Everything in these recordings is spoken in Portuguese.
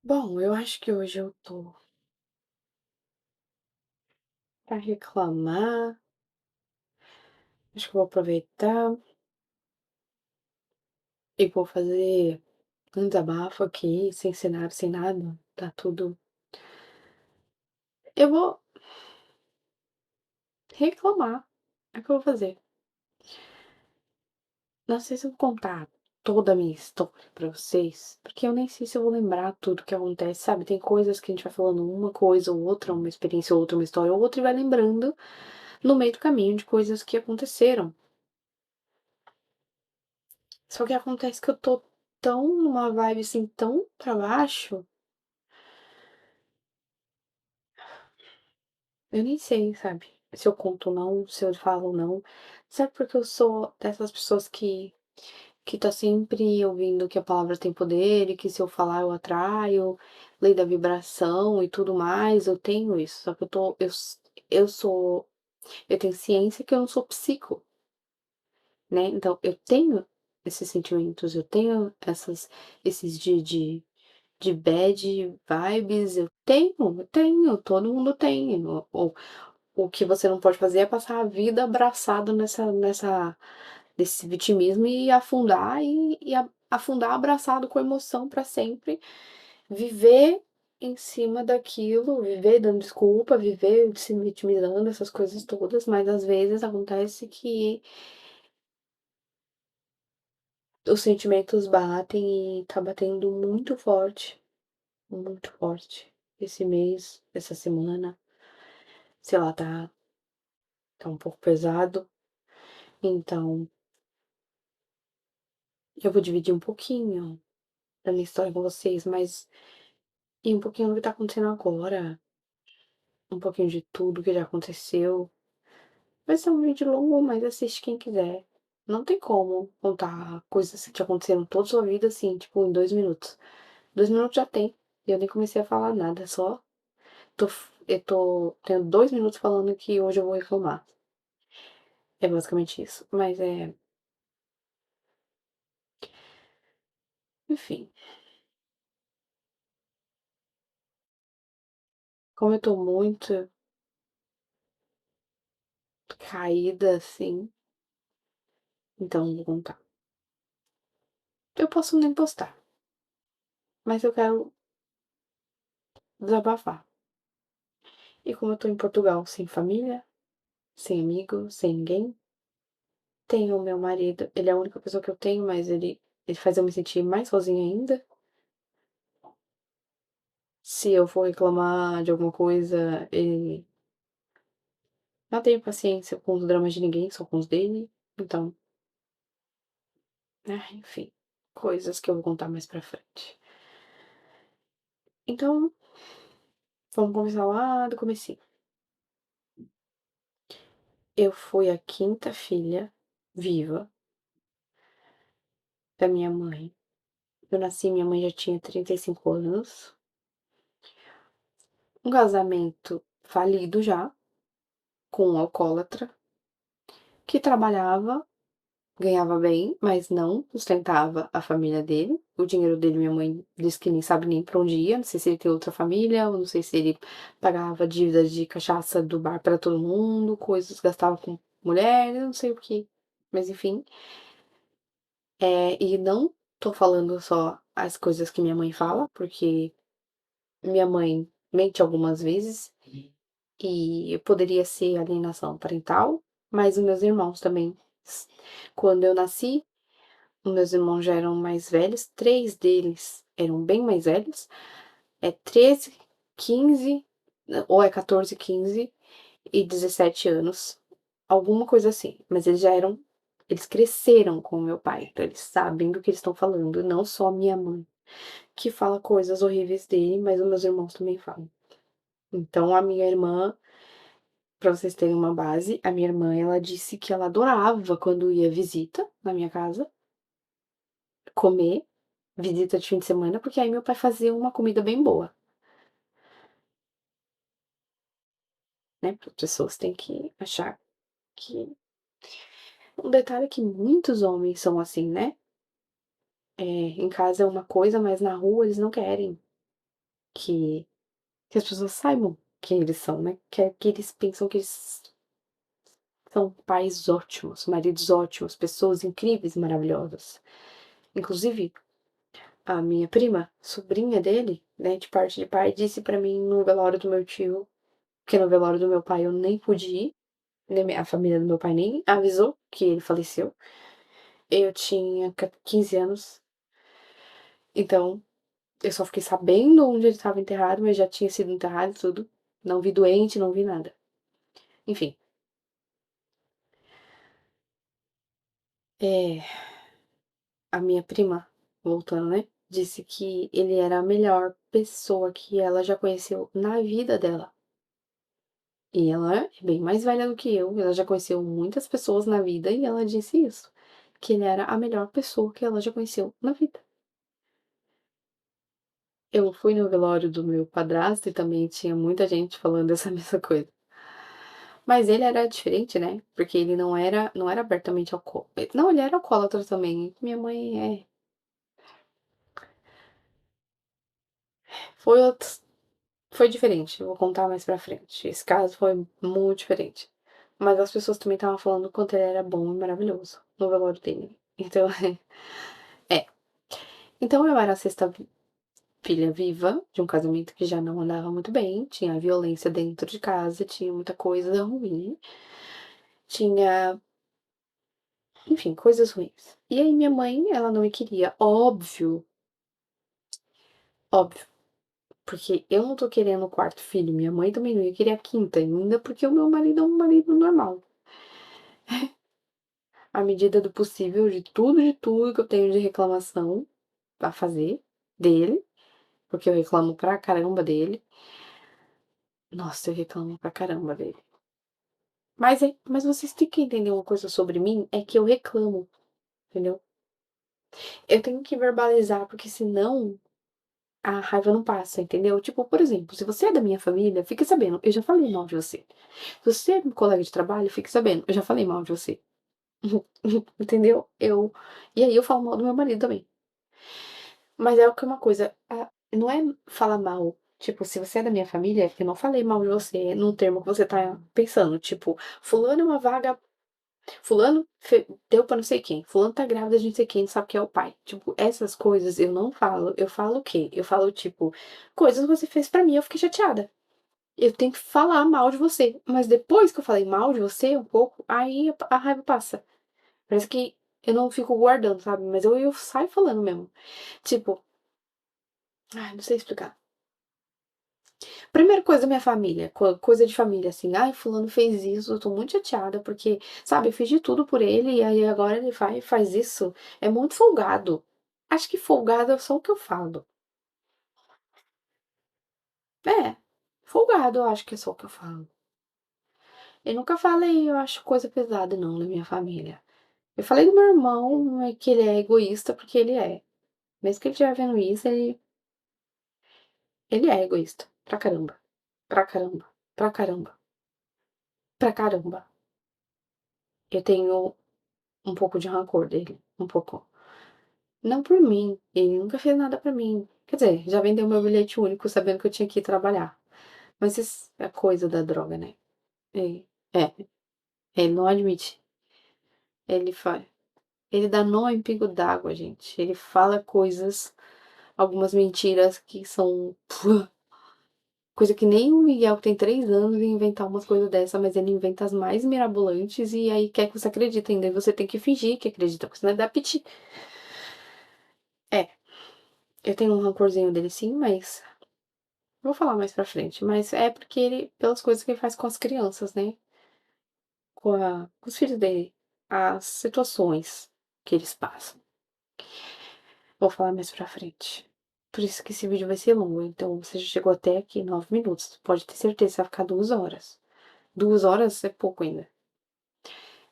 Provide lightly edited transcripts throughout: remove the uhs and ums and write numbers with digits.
Bom, eu acho que hoje eu tô pra reclamar. Acho que eu vou aproveitar e vou fazer um desabafo aqui, sem cenário, sem nada. Tá tudo. Eu vou reclamar. É o que eu vou fazer. Não sei se eu vou contar toda a minha história pra vocês, porque eu nem sei se eu vou lembrar tudo que acontece, sabe? Tem coisas que a gente vai falando uma coisa ou outra, uma experiência ou outra, uma história ou outra, e vai lembrando no meio do caminho de coisas que aconteceram. Só que acontece que eu tô tão numa vibe assim, tão pra baixo, eu nem sei, sabe? Se eu conto ou não, se eu falo ou não. Sabe porque eu sou dessas pessoas que tá sempre ouvindo que a palavra tem poder e que se eu falar eu atraio, lei da vibração e tudo mais, eu tenho isso. Só que eu sou, eu tenho ciência que eu não sou psico, né? Então eu tenho esses sentimentos, eu tenho esses dias de bad vibes, eu tenho, todo mundo tem. O que você não pode fazer é passar a vida abraçado nesse vitimismo e afundar afundar abraçado com emoção para sempre, viver em cima daquilo, viver dando desculpa, viver se vitimizando, essas coisas todas, mas às vezes acontece que os sentimentos batem e tá batendo muito forte. Esse mês, essa semana, sei lá, tá um pouco pesado. Então, eu vou dividir um pouquinho da minha história com vocês, mas e um pouquinho do que tá acontecendo agora, um pouquinho de tudo que já aconteceu. Vai ser um vídeo longo, mas assiste quem quiser. Não tem como contar coisas que te aconteceram toda a sua vida assim, tipo, em 2 minutos. 2 minutos já tem. E eu nem comecei a falar nada, só eu tô tendo 2 minutos falando que hoje eu vou reclamar. É basicamente isso. Mas é, enfim, como eu tô muito caída assim, então vou contar. Eu posso nem postar, mas eu quero desabafar. E como eu tô em Portugal sem família, sem amigo, sem ninguém, tenho o meu marido, ele é a única pessoa que eu tenho, mas ele faz eu me sentir mais sozinha ainda. Se eu for reclamar de alguma coisa, ele não tem paciência com os dramas de ninguém, só com os dele. Então, enfim, coisas que eu vou contar mais pra frente. Então, vamos começar lá do comecinho. Eu fui a quinta filha viva da minha mãe. Eu nasci, minha mãe já tinha 35 anos. Um casamento falido já, com um alcoólatra, que trabalhava, ganhava bem, mas não sustentava a família dele. O dinheiro dele, minha mãe disse que nem sabe nem pra onde ia. Não sei se ele tem outra família, ou não sei se ele pagava dívidas de cachaça do bar pra todo mundo, coisas, gastava com mulher, eu não sei o que. Mas enfim. E não tô falando só as coisas que minha mãe fala, porque minha mãe mente algumas vezes e poderia ser alienação parental, mas os meus irmãos também. Quando eu nasci, os meus irmãos já eram mais velhos, 3 deles eram bem mais velhos, é 13, 15, ou é 14, 15 e 17 anos, alguma coisa assim, mas eles cresceram com o meu pai, então eles sabem do que eles estão falando, não só minha mãe, que fala coisas horríveis dele, mas os meus irmãos também falam. Então a minha irmã, pra vocês terem uma base, a minha irmã, ela disse que ela adorava quando ia visita na minha casa, comer, visita de fim de semana, porque aí meu pai fazia uma comida bem boa, né? Porque as pessoas têm que achar que. Um detalhe é que muitos homens são assim, né? Em casa é uma coisa, mas na rua eles não querem. que as pessoas saibam quem eles são, né, que eles pensam que eles são pais ótimos, maridos ótimos, pessoas incríveis, maravilhosas. Inclusive, a minha prima, sobrinha dele, né, de parte de pai, disse pra mim no velório do meu tio, que no velório do meu pai eu nem pude ir, né, a família do meu pai nem avisou que ele faleceu. Eu tinha 15 anos, então eu só fiquei sabendo onde ele estava enterrado, mas já tinha sido enterrado e tudo. Não vi doente, não vi nada. Enfim, é, a minha prima, voltando, né, disse que ele era a melhor pessoa que ela já conheceu na vida dela. E ela é bem mais velha do que eu, ela já conheceu muitas pessoas na vida e ela disse isso, que ele era a melhor pessoa que ela já conheceu na vida. Eu fui no velório do meu padrasto e também tinha muita gente falando essa mesma coisa. Mas ele era diferente, né, porque ele não era abertamente alcoólatra. Não, ele era alcoólatra também. Minha mãe foi outro foi diferente, eu vou contar mais pra frente. Esse caso foi muito diferente. Mas as pessoas também estavam falando o quanto ele era bom e maravilhoso no velório dele. Então, é. Então eu era a sexta filha viva de um casamento que já não andava muito bem, tinha violência dentro de casa, tinha muita coisa ruim, tinha, enfim, coisas ruins. E aí minha mãe, ela não me queria, óbvio, óbvio, porque eu não tô querendo o quarto filho, minha mãe também não ia querer a quinta ainda, porque o meu marido é um marido normal. À medida do possível, de tudo que eu tenho de reclamação a fazer dele, porque eu reclamo pra caramba dele. Nossa, eu reclamo pra caramba dele. Mas vocês têm que entender uma coisa sobre mim, é que eu reclamo, entendeu? Eu tenho que verbalizar, porque senão a raiva não passa, entendeu? Tipo, por exemplo, se você é da minha família, fique sabendo, eu já falei mal de você. Se você é meu colega de trabalho, fique sabendo, eu já falei mal de você. Entendeu? E aí eu falo mal do meu marido também. Mas é o que é uma coisa, não é falar mal. Tipo, se você é da minha família, eu não falei mal de você num termo que você tá pensando. Tipo, fulano é uma vaga. Fulano deu pra não sei quem. Fulano tá grávida de não sei quem, sabe que é o pai. Tipo, essas coisas eu não falo. Eu falo o quê? Eu falo, tipo, coisas que você fez pra mim, eu fiquei chateada. Eu tenho que falar mal de você. Mas depois que eu falei mal de você um pouco, aí a raiva passa. Parece que eu não fico guardando, sabe? Mas eu saio falando mesmo. Tipo, ai, não sei explicar. Primeira coisa da minha família, coisa de família, assim, ai, fulano fez isso, eu tô muito chateada, porque, sabe, eu fiz de tudo por ele, e aí agora ele faz isso. É muito folgado. Acho que folgado é só o que eu falo. É, folgado eu acho que é só o que eu falo. Eu nunca falei, eu acho coisa pesada, não, na minha família. Eu falei do meu irmão, é que ele é egoísta, porque ele é. Mesmo que ele estiver vendo isso, ele é egoísta. Pra caramba. Pra caramba. Pra caramba. Pra caramba. Eu tenho um pouco de rancor dele. Um pouco. Não por mim, ele nunca fez nada pra mim. Quer dizer, já vendeu meu bilhete único sabendo que eu tinha que ir trabalhar. Mas isso é coisa da droga, né? É, ele não admite. Ele faz. Ele dá nó em pingo d'água, gente. Ele fala coisas, algumas mentiras que são coisa que nem o Miguel, que tem 3 anos, ia inventar umas coisas dessa, mas ele inventa as mais mirabolantes e aí quer que você acredite ainda. E você tem que fingir que acredita, porque senão dá piti. É, eu tenho um rancorzinho dele sim, mas vou falar mais pra frente, mas é porque ele, pelas coisas que ele faz com as crianças, né? Com os filhos dele, as situações que eles passam. Vou falar mais pra frente. Por isso que esse vídeo vai ser longo. Então, você já chegou até aqui, 9 minutos. Pode ter certeza que vai ficar 2 horas. 2 horas é pouco ainda.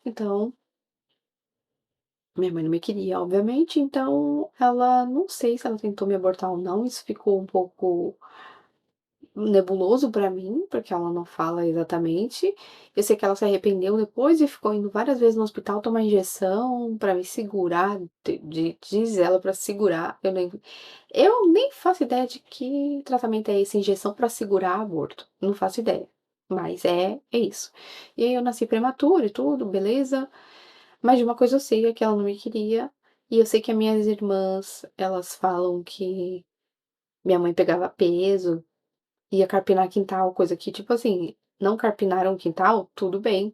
Então, minha mãe não me queria, obviamente. Então, ela, não sei se ela tentou me abortar ou não. Isso ficou um pouco nebuloso pra mim, porque ela não fala exatamente. Eu sei que ela se arrependeu depois e ficou indo várias vezes no hospital tomar injeção pra me segurar, diz ela pra segurar, eu nem faço ideia de que tratamento é esse, injeção pra segurar aborto, não faço ideia, mas é isso. E aí eu nasci prematura e tudo, beleza, mas de uma coisa eu sei, é que ela não me queria, e eu sei que as minhas irmãs, elas falam que minha mãe pegava peso, ia carpinar quintal, coisa que, tipo assim, não carpinaram o quintal, tudo bem,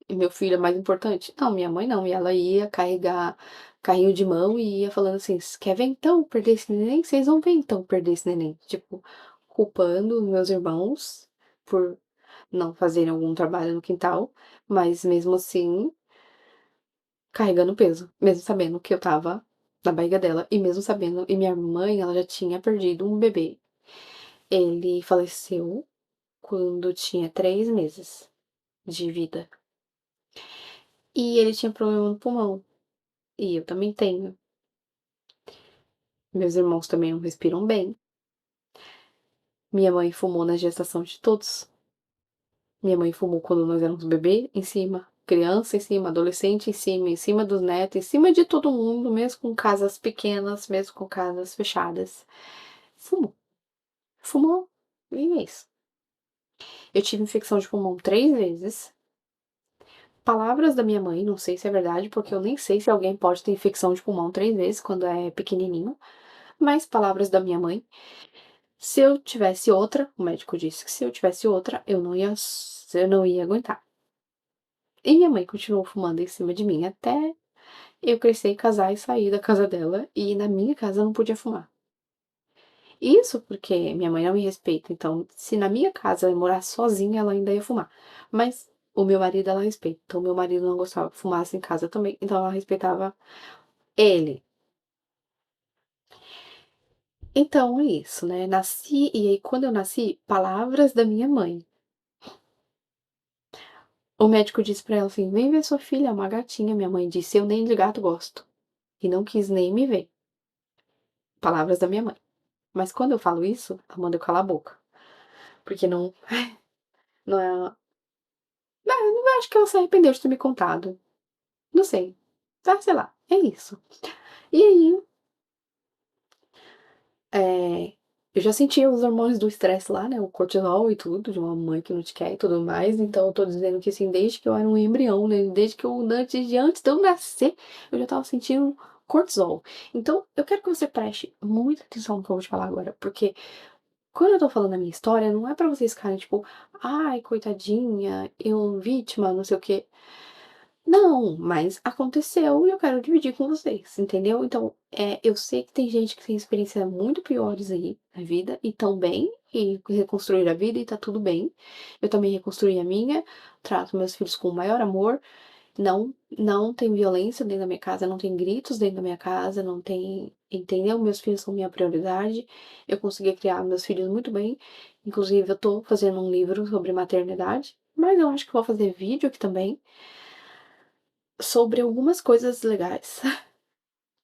e meu filho é mais importante. Não, minha mãe não, e ela ia carregar carrinho de mão e ia falando assim: "Quer ver então perder esse neném? Vocês vão ver então perder esse neném", tipo, culpando meus irmãos por não fazerem algum trabalho no quintal, mas mesmo assim, carregando peso, mesmo sabendo que eu estava na barriga dela e mesmo sabendo, e minha mãe, ela já tinha perdido um bebê. Ele faleceu quando tinha 3 meses de vida. E ele tinha problema no pulmão, e eu também tenho. Meus irmãos também não respiram bem. Minha mãe fumou na gestação de todos. Minha mãe fumou quando nós éramos bebê, em cima, criança em cima, adolescente em cima dos netos, em cima de todo mundo, mesmo com casas pequenas, mesmo com casas fechadas. Fumou. Fumou, e é isso. Eu tive infecção de pulmão 3 vezes. Palavras da minha mãe, não sei se é verdade, porque eu nem sei se alguém pode ter infecção de pulmão 3 vezes quando é pequenininho, mas palavras da minha mãe, se eu tivesse outra, o médico disse que se eu tivesse outra, eu não ia aguentar. E minha mãe continuou fumando em cima de mim até eu crescer, casar e sair da casa dela, e na minha casa eu não podia fumar. Isso porque minha mãe não me respeita, então se na minha casa eu morasse sozinha, ela ainda ia fumar. Mas o meu marido ela respeita, então meu marido não gostava que fumasse em casa também, então ela respeitava ele. Então é isso, né, nasci e aí quando eu nasci, palavras da minha mãe. O médico disse pra ela assim: "Vem ver sua filha, é uma gatinha", minha mãe disse: "Eu nem de gato gosto", e não quis nem me ver. Palavras da minha mãe. Mas quando eu falo isso, ela manda eu calar a boca, porque não é eu acho que ela se arrependeu de ter me contado, não sei. Ah, sei lá, é isso. E aí, eh, eu já sentia os hormônios do estresse lá, né, o cortisol e tudo, de uma mãe que não te quer e tudo mais, então eu tô dizendo que, assim, desde que eu era um embrião, né, desde que eu antes de eu nascer, eu já estava sentindo cortisol. Então, eu quero que você preste muita atenção no que eu vou te falar agora, porque quando eu tô falando a minha história, não é pra vocês ficarem tipo: "Ai, coitadinha, eu vítima, não sei o quê". Não, mas aconteceu e eu quero dividir com vocês, entendeu? Então, eu sei que tem gente que tem experiências muito piores aí na vida e tão bem, e reconstruir a vida e tá tudo bem. Eu também reconstruí a minha, trato meus filhos com o maior amor, não tem violência dentro da minha casa, não tem gritos dentro da minha casa, não tem, entendeu? Meus filhos são minha prioridade, eu consegui criar meus filhos muito bem, inclusive eu tô fazendo um livro sobre maternidade, mas eu acho que vou fazer vídeo aqui também, sobre algumas coisas legais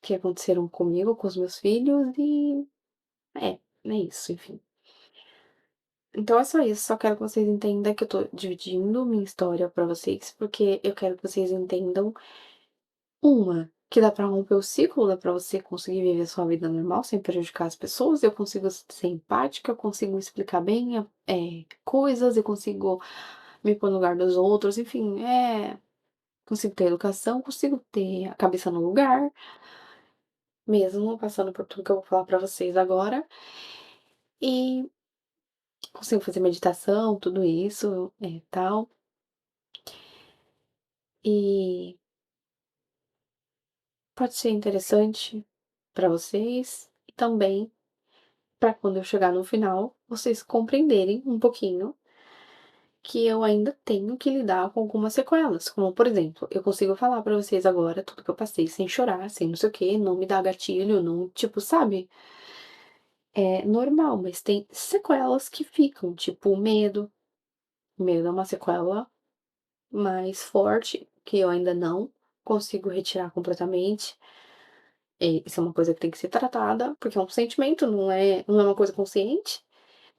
que aconteceram comigo, com os meus filhos é isso, enfim. Então é só isso, só quero que vocês entendam que eu tô dividindo minha história pra vocês, porque eu quero que vocês entendam, que dá pra romper o ciclo, dá pra você conseguir viver sua vida normal sem prejudicar as pessoas, eu consigo ser empática, eu consigo explicar bem, coisas, eu consigo me pôr no lugar dos outros, enfim, consigo ter educação, consigo ter a cabeça no lugar. Mesmo passando por tudo que eu vou falar pra vocês agora, e consigo fazer meditação, tudo isso, tal. E pode ser interessante pra vocês e também pra quando eu chegar no final, vocês compreenderem um pouquinho que eu ainda tenho que lidar com algumas sequelas, como por exemplo, eu consigo falar pra vocês agora tudo que eu passei sem chorar, sem não sei o quê, não me dá gatilho, não, tipo, sabe? É normal, mas tem sequelas que ficam, tipo o medo. O medo é uma sequela mais forte, que eu ainda não consigo retirar completamente. Isso é uma coisa que tem que ser tratada, porque é um sentimento, não é uma coisa consciente.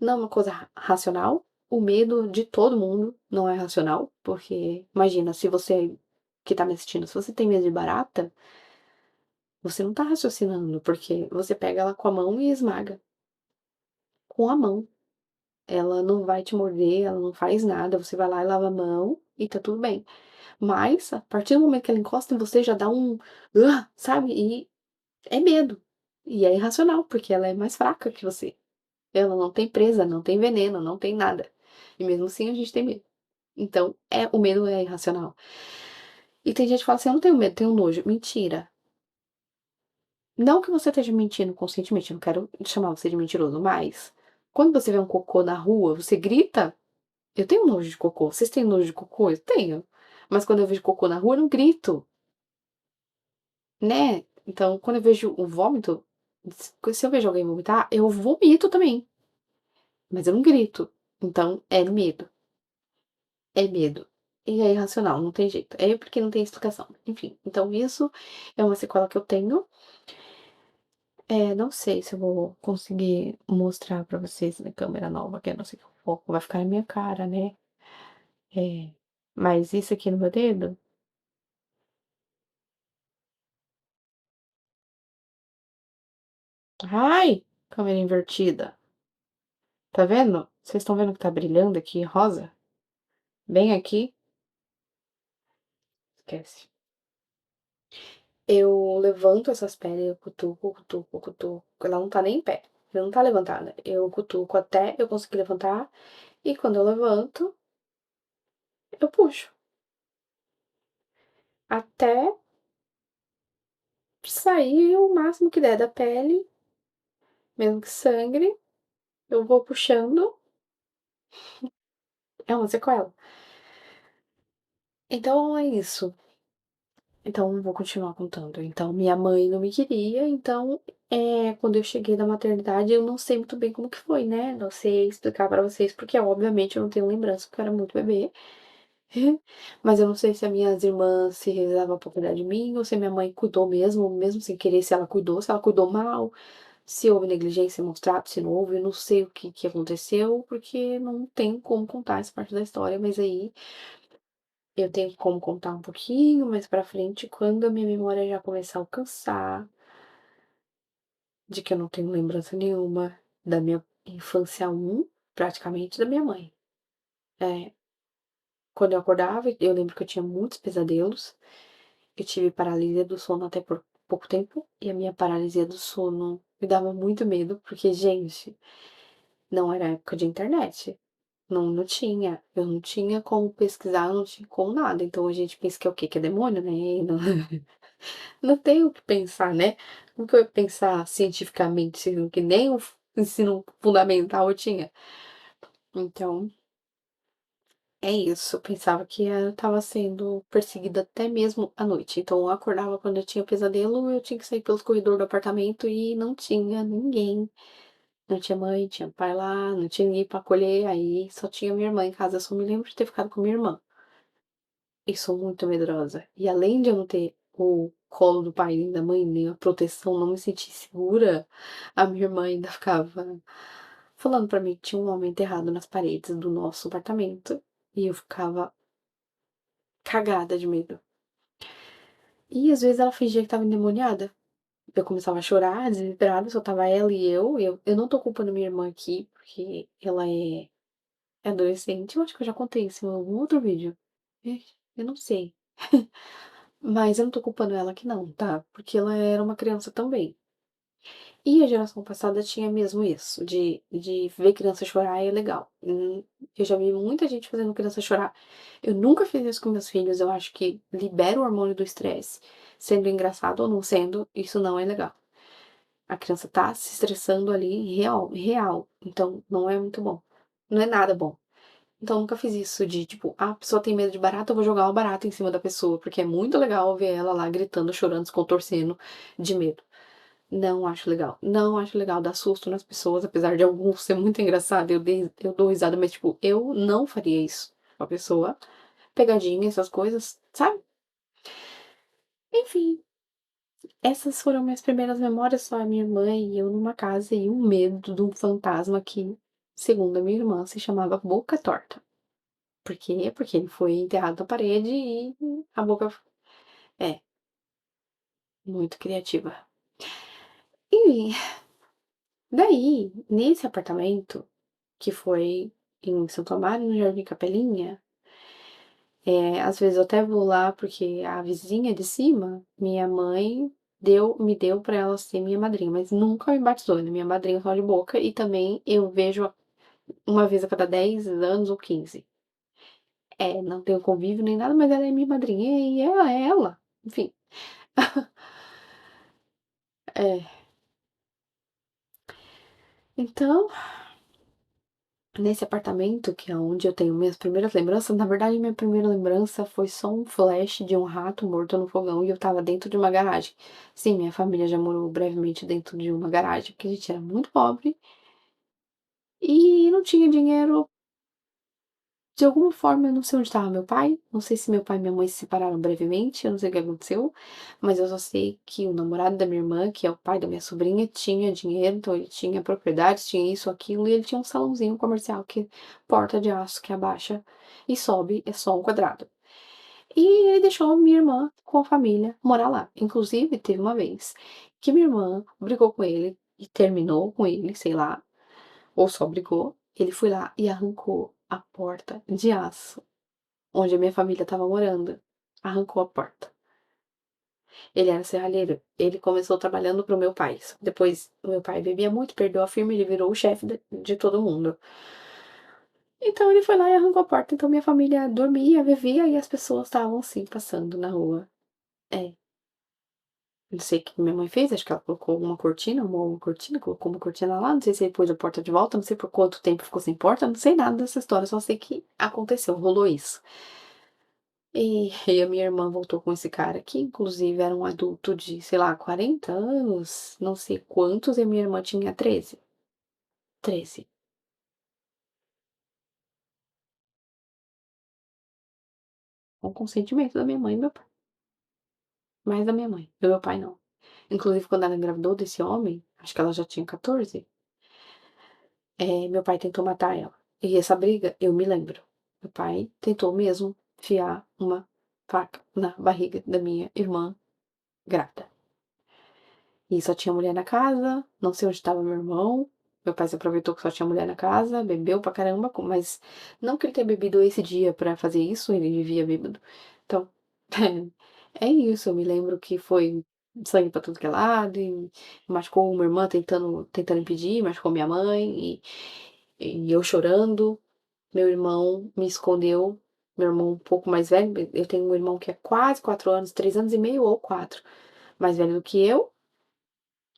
não é uma coisa racional. O medo de todo mundo não é racional, porque imagina, se você que tá me assistindo, se você tem medo de barata, você não tá raciocinando, porque você pega ela com a mão e esmaga. Com a mão. Ela não vai te morder, ela não faz nada, você vai lá e lava a mão e tá tudo bem. Mas, a partir do momento que ela encosta em você, já dá um sabe, e é medo. E é irracional, porque ela é mais fraca que você. Ela não tem presa, não tem veneno, não tem nada. E mesmo assim a gente tem medo. Então, o medo é irracional. E tem gente que fala assim: "Eu não tenho medo, tenho nojo". Mentira. Não que você esteja mentindo conscientemente, eu não quero chamar você de mentiroso, mas quando você vê um cocô na rua, você grita? Eu tenho nojo de cocô. Vocês têm nojo de cocô? Eu tenho. Mas quando eu vejo cocô na rua, eu não grito, né? Então, quando eu vejo o vômito, se eu vejo alguém vomitar, eu vomito também, mas eu não grito. Então, é medo. É medo. E é irracional, não tem jeito. É porque não tem explicação. Enfim, então isso é uma sequela que eu tenho. Não sei se eu vou conseguir mostrar pra vocês na câmera nova, que eu não sei que o foco vai ficar na minha cara, né? É, mas isso aqui no meu dedo, ai, câmera invertida. Tá vendo? Vocês estão vendo que tá brilhando aqui rosa? Bem aqui? Esquece. Eu levanto essas pernas, eu cutuco, cutuco, cutuco. Ela não tá nem em pé. Ela não tá levantada. Eu cutuco até eu conseguir levantar. E quando eu levanto, eu puxo. Até sair o máximo que der da pele, mesmo que sangre. Eu vou puxando. É uma sequela. Então é isso. Então, vou continuar contando. Então, minha mãe não me queria, então, quando eu cheguei da maternidade, eu não sei muito bem como que foi, né? Não sei explicar pra vocês, porque obviamente eu não tenho lembrança, porque eu era muito bebê. Mas eu não sei se as minhas irmãs se realizavam por cuidar de mim, ou se a minha mãe cuidou mesmo, mesmo sem querer, se ela cuidou mal, se houve negligência mostrada, se não houve, eu não sei o que que aconteceu, porque não tem como contar essa parte da história, mas aí eu tenho como contar um pouquinho mais pra frente, quando a minha memória já começar a alcançar, de que eu não tenho lembrança nenhuma da minha infância praticamente da minha mãe. É, quando eu acordava, eu lembro que eu tinha muitos pesadelos, eu tive paralisia do sono até por pouco tempo, e a minha paralisia do sono me dava muito medo, porque, gente, não era época de internet. Não tinha. Eu não tinha como pesquisar, não tinha como nada. Então a gente pensa que é o quê? Que é demônio, né? E não, não tem o que pensar, né? Como que eu ia pensar cientificamente, sendo que nem o ensino fundamental eu tinha? Então, é isso. Eu pensava que eu estava sendo perseguida até mesmo à noite. Então, eu acordava quando eu tinha pesadelo, eu tinha que sair pelos corredores do apartamento e não tinha ninguém. Não tinha mãe, tinha pai lá, não tinha ninguém pra acolher, aí só tinha minha irmã em casa. Eu só me lembro de ter ficado com minha irmã. E sou muito medrosa. E além de eu não ter o colo do pai nem da mãe, nem a proteção, não me sentir segura, a minha irmã ainda ficava falando pra mim que tinha um homem enterrado nas paredes do nosso apartamento. E eu ficava cagada de medo. E às vezes ela fingia que estava endemoniada. Eu começava a chorar, desesperada, só tava ela e eu. Eu não tô culpando minha irmã aqui, porque ela é adolescente. Eu acho que eu já contei isso em algum outro vídeo. Eu não sei. Mas eu não tô culpando ela aqui não, tá? Porque ela era uma criança também. E a geração passada tinha mesmo isso, de ver criança chorar é legal. Eu já vi muita gente fazendo criança chorar. Eu nunca fiz isso com meus filhos, eu acho que libera o hormônio do estresse. Sendo engraçado ou não sendo, isso não é legal. A criança tá se estressando ali real, real. Então não é muito bom. Não é nada bom. Então, eu nunca fiz isso de, tipo, a pessoa tem medo de barata, eu vou jogar uma barata em cima da pessoa, porque é muito legal ver ela lá gritando, chorando, se contorcendo de medo. Não acho legal. Não acho legal dar susto nas pessoas, apesar de alguns ser muito engraçado, eu dou risada, mas, tipo, eu não faria isso com a pessoa. Pegadinha, essas coisas, sabe? Enfim, essas foram minhas primeiras memórias, só a minha mãe e eu numa casa e um medo de um fantasma aqui. segundo a minha irmã, se chamava Boca Torta. Por quê? Porque ele foi enterrado na parede e a boca é, muito criativa. E daí, nesse apartamento, que foi em Santo Amaro, no Jardim Capelinha, às vezes eu até vou lá, porque a vizinha de cima, minha mãe me deu pra ela ser minha madrinha, mas nunca me batizou, ela é minha madrinha só de boca, e também eu vejo uma vez a cada 10 anos ou 15. Não tenho convívio nem nada, mas ela é minha madrinha e ela é ela, enfim. É, então, nesse apartamento, que é onde eu tenho minhas primeiras lembranças, na verdade, minha primeira lembrança foi só um flash de um rato morto no fogão e eu estava dentro de uma garagem. Sim, minha família já morou brevemente dentro de uma garagem, porque a gente era muito pobre e não tinha dinheiro. De alguma forma, eu não sei onde estava meu pai, não sei se meu pai e minha mãe se separaram brevemente, eu não sei o que aconteceu, mas eu só sei que o namorado da minha irmã, que é o pai da minha sobrinha, tinha dinheiro, então ele tinha propriedades, tinha isso, aquilo, e ele tinha um salãozinho comercial que porta de aço que abaixa e sobe, é só um quadrado. E ele deixou minha irmã com a família morar lá. Inclusive, teve uma vez que minha irmã brigou com ele e terminou com ele, sei lá, ou só brigou, ele foi lá e arrancou a porta de aço onde a minha família estava morando. Arrancou a porta. Ele era serralheiro. Ele começou trabalhando para o meu pai. Depois, o meu pai bebia muito, perdeu a firma, ele virou o chefe de todo mundo. Então ele foi lá e arrancou a porta. Então minha família dormia, vivia e as pessoas estavam assim, passando na rua. É. Não sei o que minha mãe fez, acho que ela colocou uma cortina, uma cortina, colocou uma cortina lá, não sei se ele pôs a porta de volta, não sei por quanto tempo ficou sem porta, não sei nada dessa história, só sei que aconteceu, rolou isso. E a minha irmã voltou com esse cara, que inclusive era um adulto de, sei lá, 40 anos, não sei quantos, e a minha irmã tinha 13. 13. Com consentimento da minha mãe e meu pai. Mais da minha mãe, do meu pai não. Inclusive, quando ela engravidou desse homem, acho que ela já tinha 14, meu pai tentou matar ela. E essa briga, eu me lembro. Meu pai tentou mesmo enfiar uma faca na barriga da minha irmã grávida. E só tinha mulher na casa, não sei onde estava meu irmão. Meu pai se aproveitou que só tinha mulher na casa, bebeu pra caramba, mas não que ele tenha bebido esse dia pra fazer isso, ele vivia bêbado. Então, é isso. Eu me lembro que foi sangue pra tudo que é lado, e machucou uma irmã tentando impedir, machucou minha mãe, e eu chorando. Meu irmão me escondeu, meu irmão um pouco mais velho, eu tenho um irmão que é quase 4 anos, 3 anos e meio ou 4 mais velho do que eu.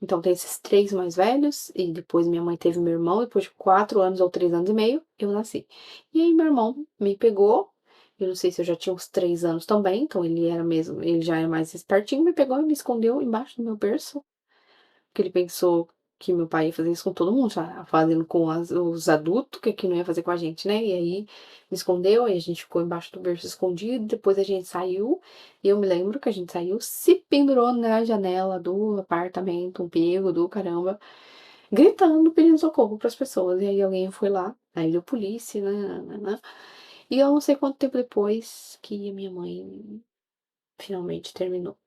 Então tem esses 3 mais velhos, e depois minha mãe teve meu irmão, depois de 4 anos ou 3 anos e meio, eu nasci. E aí meu irmão me pegou, eu não sei se eu já tinha uns 3 anos também, então ele já era mais espertinho, me pegou e me escondeu embaixo do meu berço, porque ele pensou que meu pai ia fazer isso com todo mundo, já fazendo com os adultos, que não ia fazer com a gente, né? E aí me escondeu, aí a gente ficou embaixo do berço escondido, depois a gente saiu, e eu me lembro que a gente saiu, se pendurou na janela do apartamento, um perigo do caramba, gritando, pedindo socorro para as pessoas. E aí alguém foi lá, aí deu polícia, né? E eu não sei quanto tempo depois que a minha mãe finalmente terminou.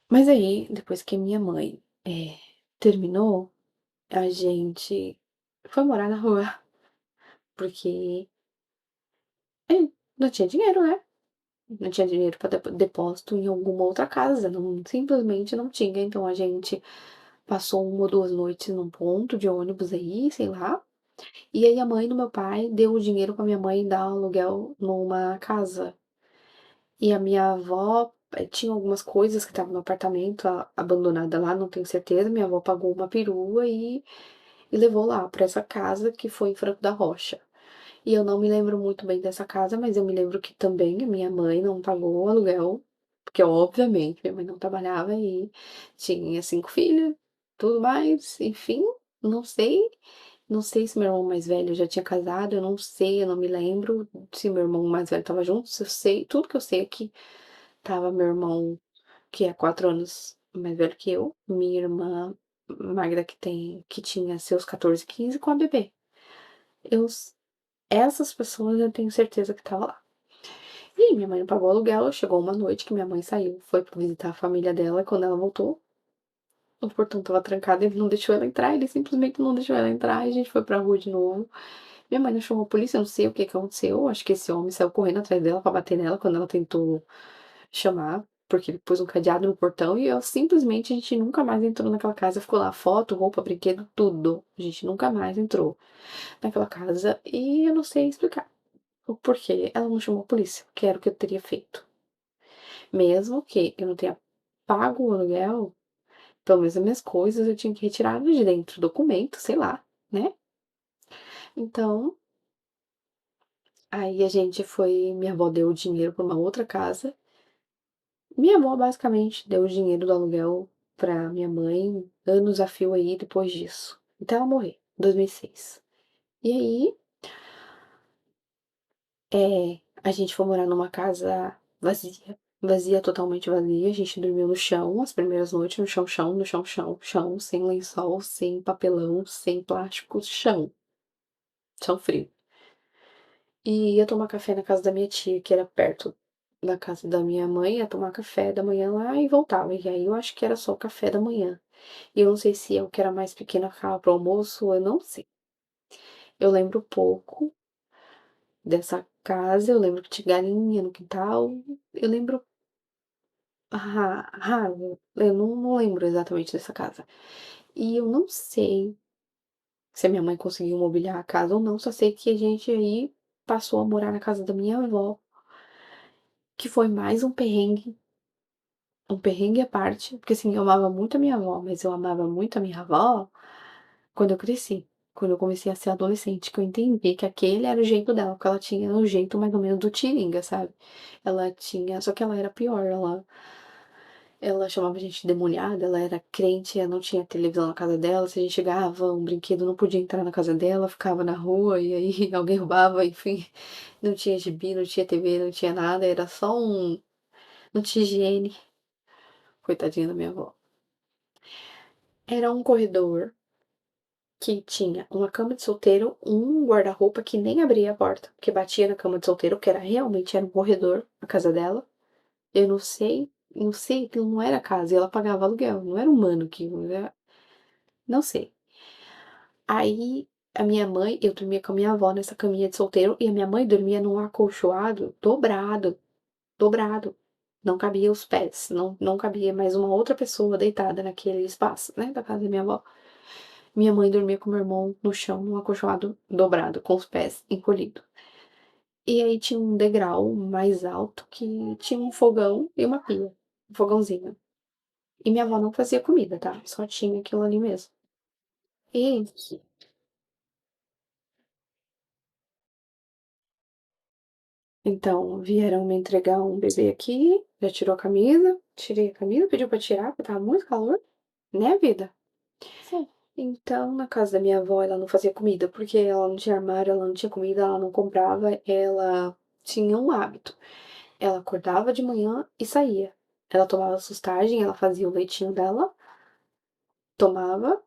Mas aí, depois que minha mãe terminou, a gente foi morar na rua, porque não tinha dinheiro, né? Não tinha dinheiro para depósito em alguma outra casa, não, simplesmente não tinha. Então a gente passou 1 ou 2 noites num ponto de ônibus aí, sei lá. E aí a mãe do meu pai deu o dinheiro pra minha mãe dar aluguel numa casa. E a minha avó tinha algumas coisas que estavam no apartamento abandonada lá, não tenho certeza. Minha avó pagou uma perua e levou lá pra essa casa que foi em Franco da Rocha. E eu não me lembro muito bem dessa casa, mas eu me lembro que também a minha mãe não pagou o aluguel, porque obviamente minha mãe não trabalhava e tinha 5 filhos, tudo mais, enfim, não sei. Não sei se meu irmão mais velho já tinha casado, eu não sei, eu não me lembro se meu irmão mais velho estava junto, se eu sei, tudo que eu sei é que tava meu irmão, que é 4 anos mais velho que eu, minha irmã Magda que tinha seus 14, 15 com a bebê. Eu s Essas pessoas eu tenho certeza que estava lá. E aí minha mãe não pagou o aluguel, chegou uma noite que minha mãe saiu, foi pra visitar a família dela, e quando ela voltou, o portão estava trancado, ele não deixou ela entrar, ele simplesmente não deixou ela entrar, e a gente foi pra rua de novo. Minha mãe não chamou a polícia, eu não sei o que que aconteceu, acho que esse homem saiu correndo atrás dela pra bater nela quando ela tentou chamar, porque ele pôs um cadeado no portão e eu simplesmente a gente nunca mais entrou naquela casa, ficou lá foto, roupa, brinquedo, tudo. A gente nunca mais entrou naquela casa e eu não sei explicar o porquê ela não chamou a polícia, que era o que eu teria feito. Mesmo que eu não tenha pago o aluguel, pelo menos as minhas coisas eu tinha que retirar de dentro, documento, sei lá, né. Então, aí a gente foi minha avó deu o dinheiro pra uma outra casa. Minha avó basicamente deu o dinheiro do aluguel pra minha mãe, anos a fio aí depois disso, até ela morrer, 2006. E aí, a gente foi morar numa casa vazia, vazia, totalmente vazia, a gente dormiu no chão, as primeiras noites no chão, chão, no chão, chão, chão, sem lençol, sem papelão, sem plástico, chão, chão frio. E ia tomar café na casa da minha tia, que era perto da casa da minha mãe, ia tomar café da manhã lá e voltava. E aí eu acho que era só o café da manhã. E eu não sei se eu, que era mais pequena, ficava para o almoço, eu não sei. Eu lembro pouco dessa casa, eu lembro que tinha galinha no quintal, eu lembro raro, eu não lembro exatamente dessa casa. E eu não sei se a minha mãe conseguiu mobiliar a casa ou não, só sei que a gente aí passou a morar na casa da minha avó, que foi mais um perrengue à parte, porque assim, eu amava muito a minha avó, mas eu amava muito a minha avó quando eu cresci. Quando eu comecei a ser adolescente, que eu entendi que aquele era o jeito dela, porque ela tinha o jeito mais ou menos do Tiringa, sabe. Ela tinha só que ela era pior, ela chamava a gente de demoniada, ela era crente, ela não tinha televisão na casa dela, se a gente chegava, um brinquedo não podia entrar na casa dela, ficava na rua, e aí alguém roubava, enfim. Não tinha gibi, não tinha TV, não tinha nada, era só não tinha higiene. Coitadinha da minha avó. Era um corredor que tinha uma cama de solteiro, um guarda-roupa que nem abria a porta, porque batia na cama de solteiro, que era realmente era um corredor, a casa dela. Eu não sei, aquilo não era casa, e ela pagava aluguel, não era humano aquilo, era não sei. Aí, a minha mãe eu dormia com a minha avó nessa caminha de solteiro, e a minha mãe dormia num acolchoado dobrado, dobrado. Não cabia os pés, não cabia mais uma outra pessoa deitada naquele espaço, né, da casa da minha avó. Minha mãe dormia com meu irmão no chão, num acolchoado dobrado, com os pés encolhido. E aí tinha um degrau mais alto que tinha um fogão e uma pia, um fogãozinho. E minha avó não fazia comida, tá, só tinha aquilo ali mesmo. E então vieram me entregar um bebê aqui, já tirou a camisa, tirei a camisa, pediu pra tirar, porque estava muito calor, né, vida? Sim. Então, na casa da minha avó, ela não fazia comida, porque ela não tinha armário, ela não tinha comida, ela não comprava, ela tinha um hábito. Ela acordava de manhã e saía. Ela tomava sustagem, ela fazia o leitinho dela, tomava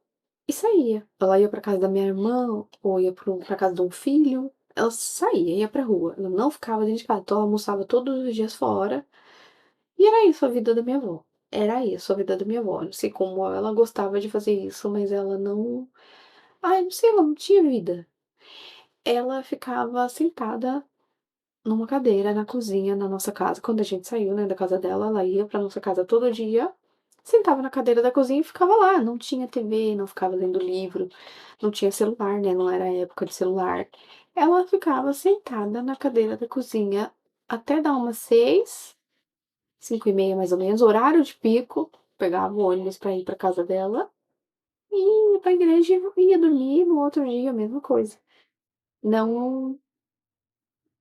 e saía. Ela ia pra casa da minha irmã, ou ia pra casa de um filho, ela saía, ia pra rua. Ela não ficava dentro de casa, então ela almoçava todos os dias fora. E era isso a vida da minha avó. Era isso a vida da minha avó. Não sei como ela gostava de fazer isso, mas ela não. Ai, não sei, ela não tinha vida. Ela ficava sentada numa cadeira na cozinha na nossa casa. Quando a gente saiu, né, da casa dela, ela ia pra nossa casa todo dia, sentava na cadeira da cozinha e ficava lá. Não tinha TV, não ficava lendo livro, não tinha celular, né, não era época de celular. Ela ficava sentada na cadeira da cozinha até dar umas 6, 5h30 mais ou menos, horário de pico, pegava o ônibus pra ir pra casa dela e ia pra igreja e ia dormir no outro dia, a mesma coisa. Não,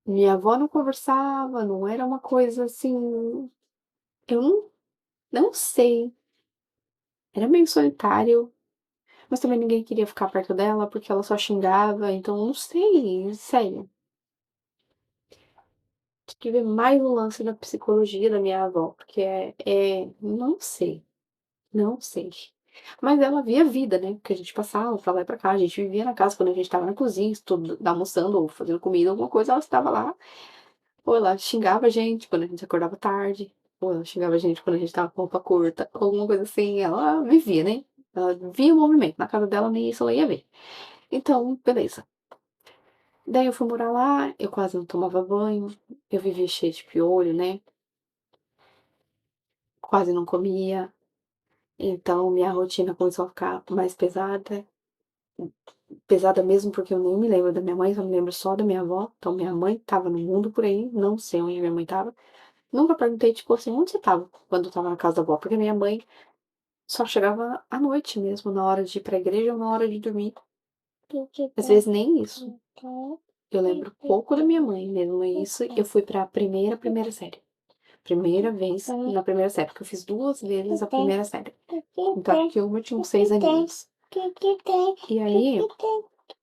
minha avó não conversava, não era uma coisa assim, eu não sei, era meio solitário, mas também ninguém queria ficar perto dela, porque ela só xingava, então não sei, sério. Tem que ver mais o lance da psicologia da minha avó, porque não sei, não sei. Mas ela via a vida, né, porque a gente passava pra lá e pra cá, a gente vivia na casa quando a gente estava na cozinha, almoçando ou fazendo comida, alguma coisa, ela estava lá. Ou ela xingava a gente quando a gente acordava tarde, ou ela xingava a gente quando a gente estava com roupa curta, alguma coisa assim, ela vivia, né. Ela via o movimento, na casa dela nem isso ela ia ver. Então, beleza. Daí eu fui morar lá, eu quase não tomava banho, eu vivia cheia de piolho, né, quase não comia, então minha rotina começou a ficar mais pesada. Pesada mesmo, porque eu nem me lembro da minha mãe, só me lembro só da minha avó. Então minha mãe estava no mundo por aí, não sei onde minha mãe estava. Nunca perguntei, tipo assim, onde você estava quando eu estava na casa da avó, porque minha mãe só chegava à noite mesmo, na hora de ir pra igreja ou na hora de dormir. Às vezes nem isso. Eu lembro pouco da minha mãe mesmo, é isso. Eu fui pra primeira série. Primeira vez na primeira série, porque eu fiz 2 vezes a primeira série. Então, porque uma eu tinha uns 6 aninhos. E aí,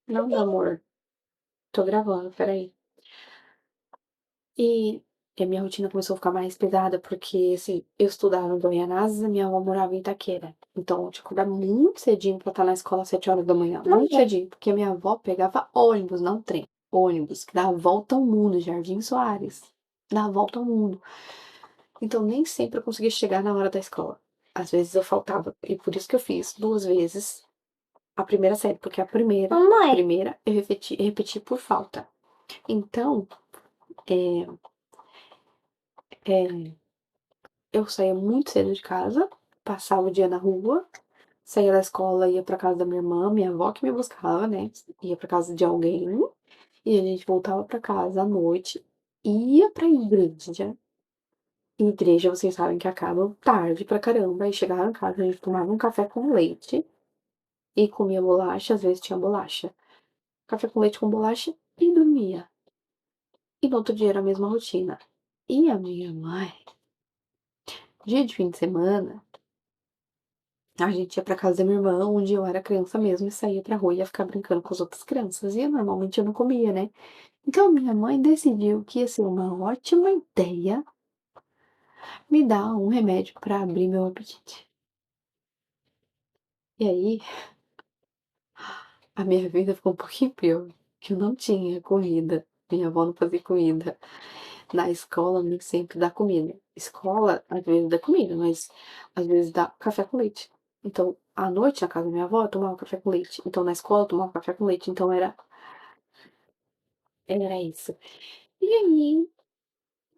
não, meu amor, tô gravando, peraí. E a minha rotina começou a ficar mais pesada, porque, assim, eu estudava em Goianás e minha avó morava em Itaquera. Então, eu tinha que acordar muito cedinho pra estar na escola às 7 horas da manhã. Muito cedinho, porque a minha avó pegava ônibus, não trem. Ônibus, que dá a volta ao mundo, Jardim Soares. Dá a volta ao mundo. Então, nem sempre eu conseguia chegar na hora da escola. Às vezes eu faltava. E por isso que eu fiz 2 vezes a primeira série, porque a primeira eu repeti por falta. Então, é, é, eu saía muito cedo de casa, passava o dia na rua, saía da escola, ia pra casa da minha avó que me buscava, né? Ia pra casa de alguém, e a gente voltava pra casa à noite, ia pra igreja. Igreja, vocês sabem que acaba tarde pra caramba, aí chegava em casa, a gente tomava um café com leite e comia bolacha, às vezes tinha bolacha. Café com leite com bolacha e dormia. E no outro dia era a mesma rotina. E a minha mãe, dia de fim de semana, a gente ia pra casa da minha irmã, onde eu era criança mesmo, e saía pra rua e ia ficar brincando com as outras crianças. E normalmente eu não comia, né? Então minha mãe decidiu que ia ser uma ótima ideia me dar um remédio pra abrir meu apetite. E aí, a minha vida ficou um pouquinho pior, que eu não tinha comida. Minha avó não fazia comida. Na escola nem sempre dá comida. Escola, às vezes dá comida, mas às vezes dá café com leite. Então, à noite, na casa da minha avó, eu tomava café com leite. Então, na escola, eu tomava café com leite. Então, era isso. E aí,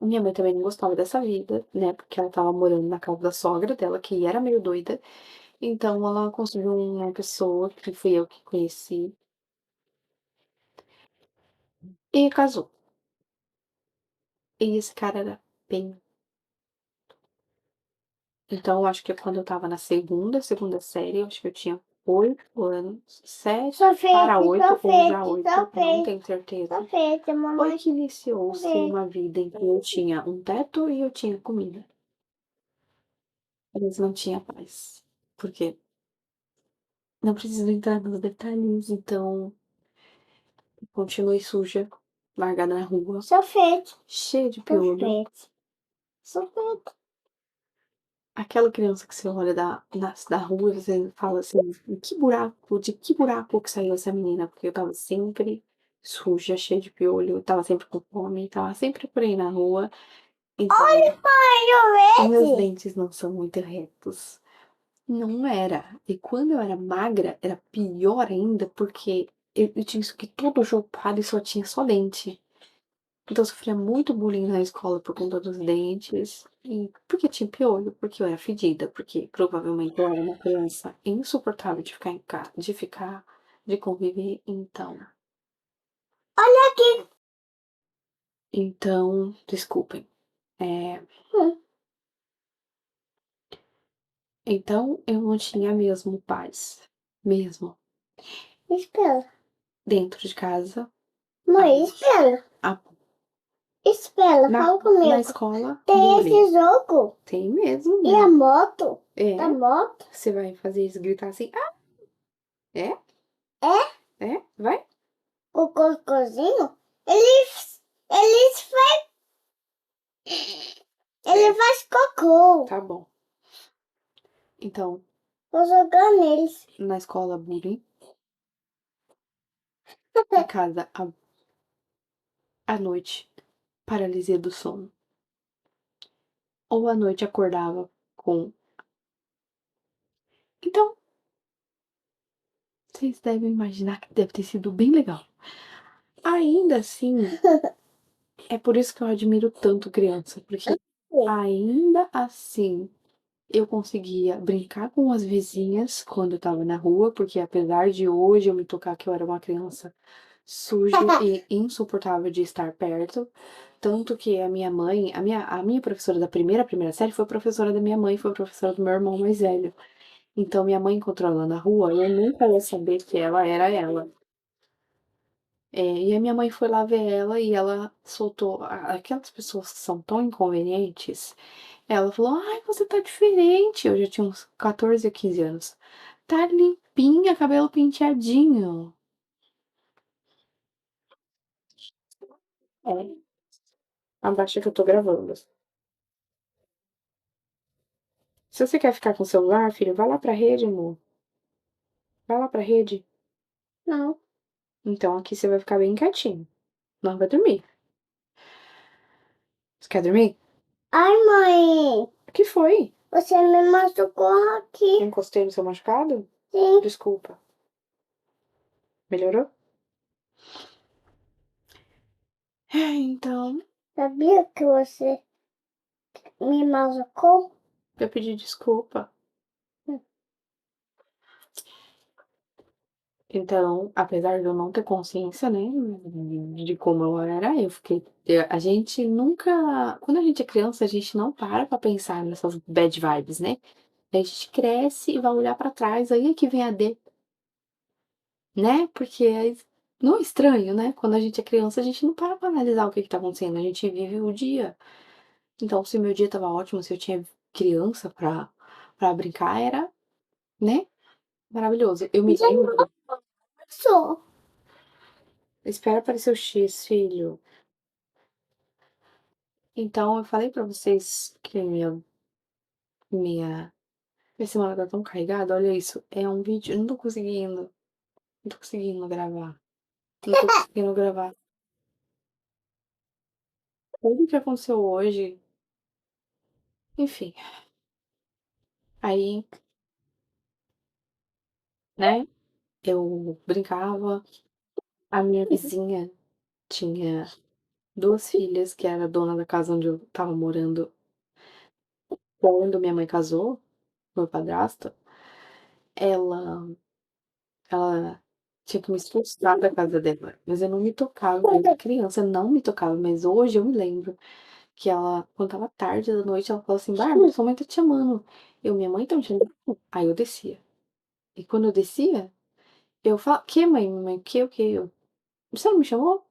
minha mãe também não gostava dessa vida, né? Porque ela tava morando na casa da sogra dela, que era meio doida. Então, ela conseguiu uma pessoa, que fui eu que conheci, e casou. E esse cara era bem. Então, eu acho que quando eu tava na segunda série, eu acho que eu tinha 8 anos, 7 para 8 ou já 8, não tenho certeza. Foi que iniciou-se uma vida em que eu tinha um teto e eu tinha comida. Mas não tinha paz. Porque não preciso entrar nos detalhes, então continuei suja, largada na rua, cheia de piolho. Aquela criança que você olha da rua e você fala assim, de que buraco que saiu essa menina? Porque eu tava sempre suja, cheia de piolho, tava sempre com fome, tava sempre por aí na rua. Então, os meus dentes não são muito retos. Não era. E quando eu era magra, era pior ainda, porque eu tinha isso aqui todo chupado e só tinha só dente. Então eu sofria muito bullying na escola por conta dos dentes. E porque tinha piolho, porque eu era fedida, porque provavelmente eu era uma criança insuportável de ficar em casa, de conviver, então. Então, desculpem. É, então eu não tinha mesmo paz. Mesmo. Dentro de casa. Mãe, espera. A, Espera, na, fala comigo. na escola, Tem bullying. esse jogo? Tem mesmo, E né? a moto? É. A moto? Você vai fazer eles gritar assim, ah, é? É? É? Vai? O cocôzinho? Ele faz. Ele faz cocô. Tá bom. Então, Vou jogar neles. Na escola, bullying. Em casa, à noite, paralisia do sono. Ou à noite acordava com. Então, vocês devem imaginar que deve ter sido bem legal. Ainda assim, é por isso que eu admiro tanto criança, porque ainda assim eu conseguia brincar com as vizinhas quando eu tava na rua, porque apesar de hoje eu me tocar que eu era uma criança suja e insuportável de estar perto, tanto que a minha mãe, a minha professora da primeira série foi professora da minha mãe, foi professora do meu irmão mais velho. Então minha mãe encontrou ela na rua e eu nunca ia saber que ela era ela. E a minha mãe foi lá ver ela e ela soltou aquelas pessoas que são tão inconvenientes. Ela falou: Ai, você tá diferente. Eu já tinha uns 14 a 15 anos. Tá limpinha, cabelo penteadinho. É, abaixa que eu tô gravando. Se você quer ficar com o celular, filho, vai lá pra rede, amor. Vai lá pra rede. Não. Então aqui você vai ficar bem quietinho. Não vai dormir. Você quer dormir? Ai, mãe. O que foi? Você me machucou aqui. Encostei no seu machucado? Sim. Desculpa. Melhorou? Então, Sabia que você me machucou? eu pedi desculpa. Então, apesar de eu não ter consciência, né, de como eu era, eu fiquei. A gente nunca. Quando a gente é criança, a gente não para pra pensar nessas bad vibes, né? A gente cresce e vai olhar pra trás, aí é que vem a D, né? Porque não é estranho, né? Quando a gente é criança, a gente não para pra analisar o que que tá acontecendo, a gente vive o dia. Então, se meu dia tava ótimo, se eu tinha criança pra brincar, era, né? Maravilhoso. Eu me lembro. Sou. Espera aparecer o X, filho. Então, eu falei pra vocês que minha semana tá tão carregada. Olha isso. É um vídeo. Eu não tô conseguindo. Não tô conseguindo gravar. Não tô conseguindo gravar. Tudo que aconteceu hoje. Enfim. Aí, né? Eu brincava. A minha vizinha tinha duas filhas, que era dona da casa onde eu tava morando quando minha mãe casou, meu padrasto. Ela Ela tinha que me expulsar da casa dela, mas eu não me tocava, eu era criança, não me tocava, mas hoje eu me lembro que ela, quando tava tarde da noite, ela falou assim: Bárbara, sua mãe tá te chamando. Minha mãe tá me chamando. Aí eu descia. E quando eu descia, eu falava: Que, mãe? Mãe, o que? Você não me chamou?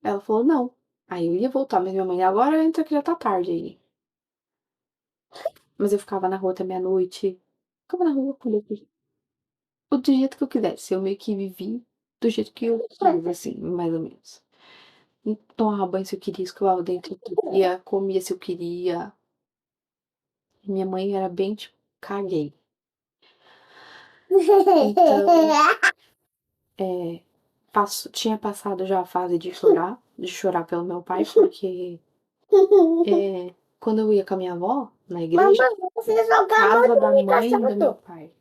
Ela falou: Não. Aí eu ia voltar, mas minha mãe, agora entra que já tá tarde aí. Mas eu ficava na rua até meia-noite. Ficava na rua quando eu quis. Do jeito que eu quisesse. Eu meio que vivi do jeito que eu quis, assim, mais ou menos. Tomava banho se eu queria, escovava o dente se eu queria, comia se eu queria. Minha mãe era bem tipo, caguei. Então, tinha passado já a fase de chorar pelo meu pai, porque quando eu ia com a minha avó na igreja, Mamãe, você jogava casa da muito mãe do meu engraçado. pai.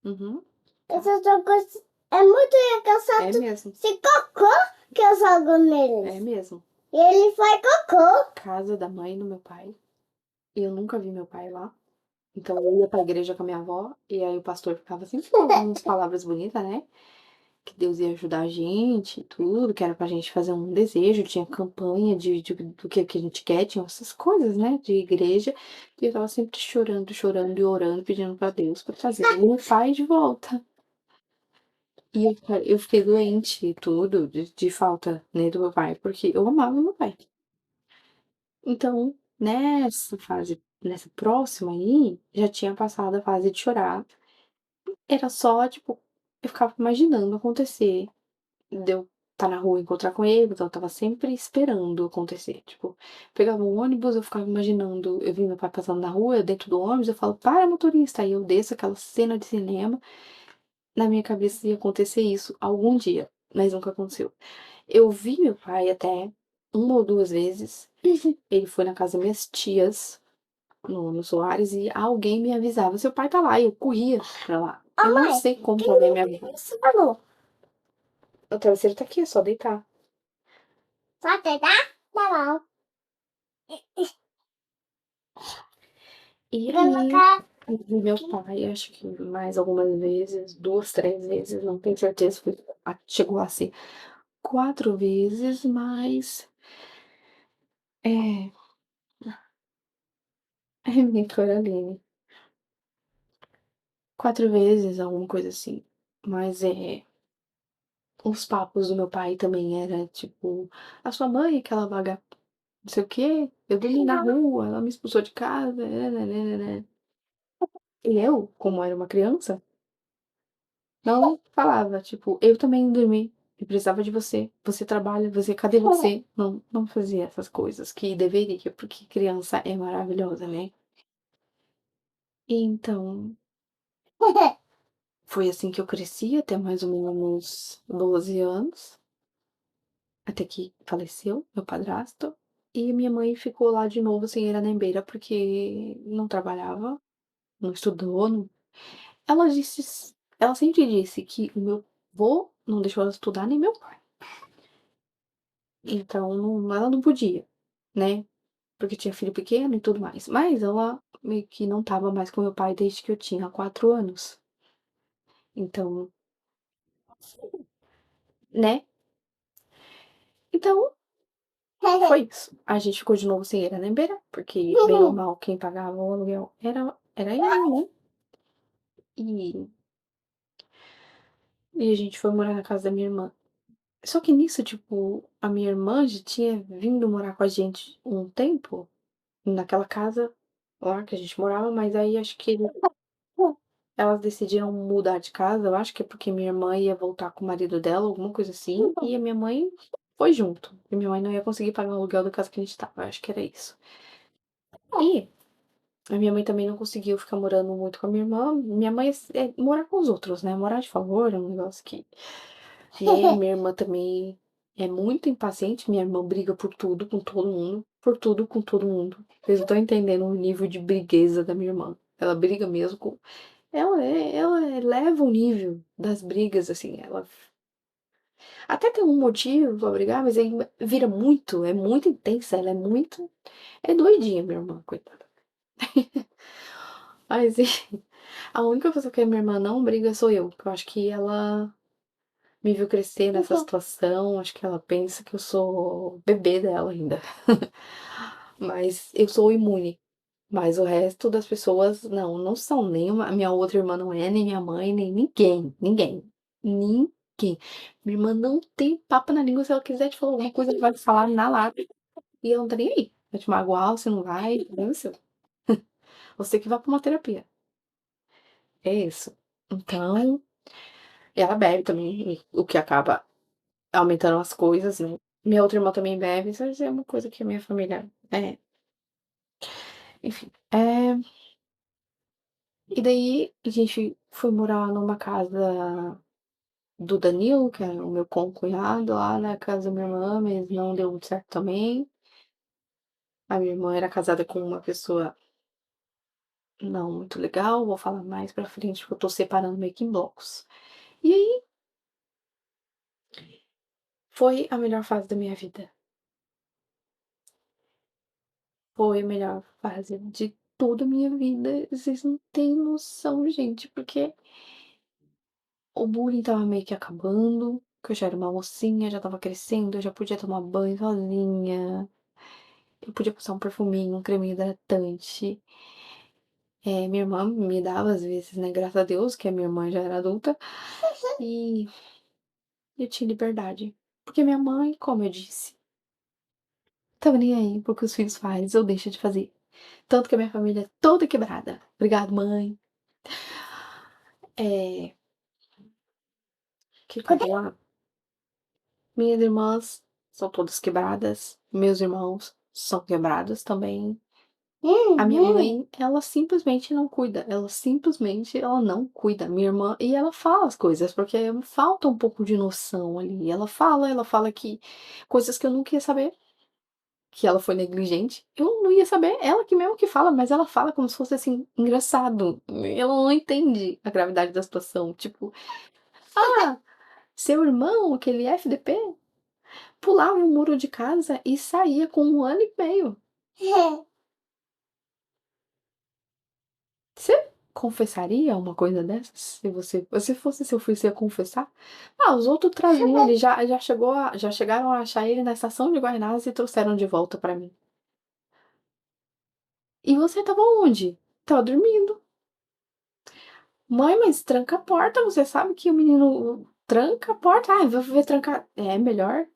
Uhum, Você jogou... É muito é engraçado. mesmo, Se cocô que eu jogo é neles. mesmo. E ele foi cocô. Casa da mãe do meu pai. E eu nunca vi meu pai lá. Então eu ia pra igreja com a minha avó, e aí o pastor ficava sempre falando umas palavras bonitas, né? Que Deus ia ajudar a gente, e tudo, que era pra gente fazer um desejo, tinha campanha do que a gente quer, tinha essas coisas, né, de igreja, e eu tava sempre chorando, chorando e orando, pedindo pra Deus pra trazer o meu pai de volta. E eu fiquei doente e tudo, de falta, né, do meu pai, porque eu amava meu pai. Então, nessa próxima aí, já tinha passado a fase de chorar. Era só, tipo, eu ficava imaginando acontecer. Deu tá na rua e encontrar com ele, então eu estava sempre esperando acontecer. Tipo, pegava um ônibus, eu ficava imaginando, eu vi meu pai passando na rua, eu dentro do ônibus, eu falo, para, motorista, aí eu desço aquela cena de cinema, na minha cabeça ia acontecer isso algum dia, mas nunca aconteceu. Eu vi meu pai até uma ou duas vezes, ele foi na casa das minhas tias, no Soares, e alguém me avisava, seu pai tá lá, e eu corria pra lá. Ô, Eu não mãe, sei como que alguém me avisou. você falou? O travesseiro tá aqui, é só deitar. Só tentar? Tá bom. E Eu vou aí, colocar vi meu aqui. pai, acho que mais algumas vezes, duas, três vezes, não tenho certeza, chegou a ser quatro vezes, mas é, é minha Coraline. Quatro vezes, alguma coisa assim. Mas os papos do meu pai também era tipo, a sua mãe, aquela vaga, não sei o quê, eu dormi na rua, ela me expulsou de casa, né. E eu, como era uma criança, não falava, tipo, eu também dormi. Eu precisava de você. Você trabalha, você, cadê você? Não, não fazia essas coisas que deveria, porque criança é maravilhosa, né? Então, foi assim que eu cresci até mais ou menos 12 anos, até que faleceu meu padrasto. E minha mãe ficou lá de novo sem Iranembeira, porque não trabalhava, não estudou. Ela disse, ela sempre disse que o meu avô não deixou ela estudar, nem meu pai. Então, ela não podia, né? Porque tinha filho pequeno e tudo mais. Mas ela meio que não tava mais com meu pai desde que eu tinha 4 anos. Então, né? Então, foi isso. A gente ficou de novo sem Iranembera, porque bem ou mal quem pagava o aluguel era eu, né? E, e a gente foi morar na casa da minha irmã. Só que nisso, tipo, a minha irmã já tinha vindo morar com a gente um tempo, naquela casa lá que a gente morava, mas aí acho que elas decidiram mudar de casa, eu acho que é porque minha irmã ia voltar com o marido dela, alguma coisa assim, e a minha mãe foi junto. E minha mãe não ia conseguir pagar o aluguel da casa que a gente tava, eu acho que era isso. E a minha mãe também não conseguiu ficar morando muito com a minha irmã. Minha mãe é morar com os outros, né? Morar de favor é um negócio que. E aí, minha irmã também é muito impaciente. Minha irmã briga por tudo, com todo mundo. Por tudo, com todo mundo. Vocês não estão entendendo o nível de brigueza da minha irmã. Ela briga mesmo com. Eleva o nível das brigas, assim. Ela até tem um motivo pra brigar, mas aí vira muito, é muito intensa. Ela é muito. É doidinha, minha irmã, coitada. Mas a única pessoa que a minha irmã não briga sou eu. Que eu acho que ela me viu crescer nessa situação. Acho que ela pensa que eu sou bebê dela ainda. Mas eu sou imune. Mas o resto das pessoas não são. Nem a minha outra irmã não é, nem minha mãe, nem ninguém. Ninguém. Ninguém. Minha irmã não tem papo na língua. Se ela quiser te falar alguma coisa, ela vai te falar na lata. E ela não tá nem aí. Vai te magoar, você não vai. Não é seu. Você que vai pra uma terapia. É isso. Então, ela bebe também, o que acaba aumentando as coisas, né? Minha outra irmã também bebe, isso é uma coisa que a minha família. Enfim. E daí a gente foi morar numa casa do Danilo, que é o meu concunhado, lá na casa da minha irmã, mas não deu muito certo também. A minha irmã era casada com uma pessoa não muito legal, vou falar mais pra frente, porque eu tô separando meio que em blocos. E aí foi a melhor fase da minha vida. Foi a melhor fase de toda a minha vida. Vocês não têm noção, gente, porque o bullying estava meio que acabando, que eu já era uma mocinha, já estava crescendo, eu já podia tomar banho sozinha, eu podia passar um perfuminho, um creme hidratante. Minha irmã me dava às vezes, né? Graças a Deus, que a minha irmã já era adulta, e eu tinha liberdade. Porque minha mãe, como eu disse, tava nem aí porque os filhos fazem ou deixam de fazer. Tanto que a minha família é toda quebrada. Obrigado, mãe. É, que eu ia falar? Minhas irmãs são todas quebradas, meus irmãos são quebrados também. A minha mãe, ela simplesmente não cuida, ela não cuida. Minha irmã e ela fala as coisas, porque falta um pouco de noção ali. Ela fala que coisas que eu nunca ia saber, que ela foi negligente, eu não ia saber, ela que mesmo que fala, mas ela fala como se fosse, assim, engraçado. Ela não entende a gravidade da situação, tipo: "Ah, seu irmão, aquele FDP, pulava o muro de casa e saía com 1 ano e meio. Você confessaria uma coisa dessas? Se fosse seu filho, você ia confessar? Ah, os outros traziam, ele já chegaram a achar ele na estação de Guaianazes e trouxeram de volta pra mim. E você estava onde? Estava dormindo. Mãe, mas tranca a porta, você sabe que o menino tranca a porta. Ah, vou ver trancar. É melhor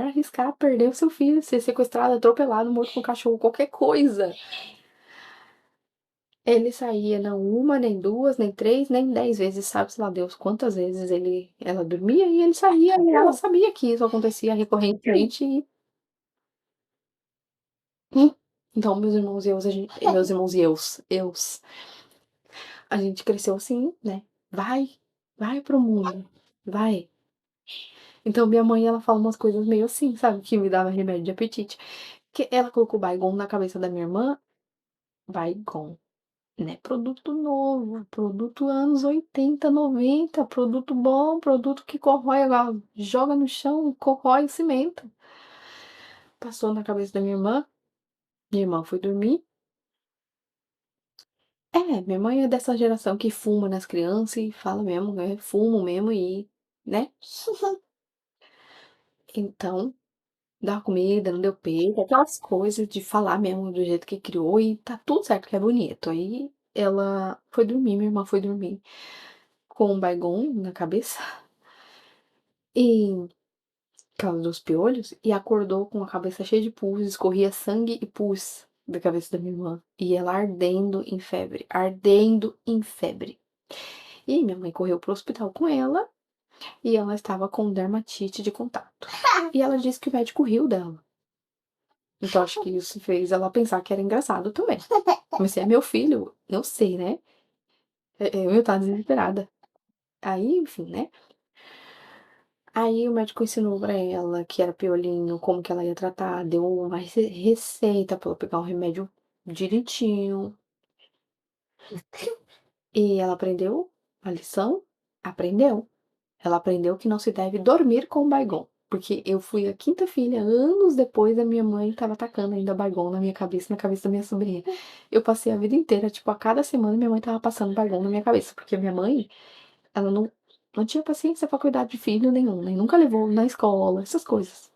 arriscar perder o seu filho, ser sequestrado, atropelado, morto com cachorro, qualquer coisa. Ele saía não uma, nem duas, nem três, nem 10 vezes, sabe-se lá Deus quantas vezes ela dormia e ele saía, e ela sabia que isso acontecia recorrentemente e hum. Então meus irmãos e a gente cresceu assim, né, vai para o mundo, vai. Então minha mãe, ela fala umas coisas meio assim, sabe, que me dava remédio de apetite, que ela colocou Baygon na cabeça da minha irmã, Baygon. Né, produto novo, produto anos 80, 90, produto bom, produto que corrói, joga no chão, corrói o cimento. Passou na cabeça da minha irmã foi dormir. Minha mãe é dessa geração que fuma nas crianças e fala mesmo, né, fumo mesmo e, né. Então, dá comida, não deu peito, aquelas coisas de falar mesmo do jeito que criou e tá tudo certo que é bonito. Aí ela foi dormir, minha irmã foi dormir com um Baygon na cabeça e causa dos piolhos e acordou com a cabeça cheia de pus, escorria sangue e pus da cabeça da minha irmã. E ela ardendo em febre, ardendo em febre. E minha mãe correu pro hospital com ela e ela estava com dermatite de contato. E ela disse que o médico riu dela. Então acho que isso fez ela pensar que era engraçado também. Mas se é meu filho, eu sei, né? Eu tava desesperada. Aí, enfim, né? Aí o médico ensinou pra ela que era piolinho, como que ela ia tratar, deu uma receita pra ela pegar um remédio direitinho. E ela aprendeu a lição? Aprendeu. Ela aprendeu que não se deve dormir com o Baygon. Porque eu fui a quinta filha, anos depois a minha mãe estava tacando ainda Baygon na minha cabeça, na cabeça da minha sobrinha. Eu passei a vida inteira, tipo, a cada semana minha mãe tava passando Baygon na minha cabeça. Porque minha mãe, ela não tinha paciência pra cuidar de filho nenhum, nem nunca levou na escola, essas coisas.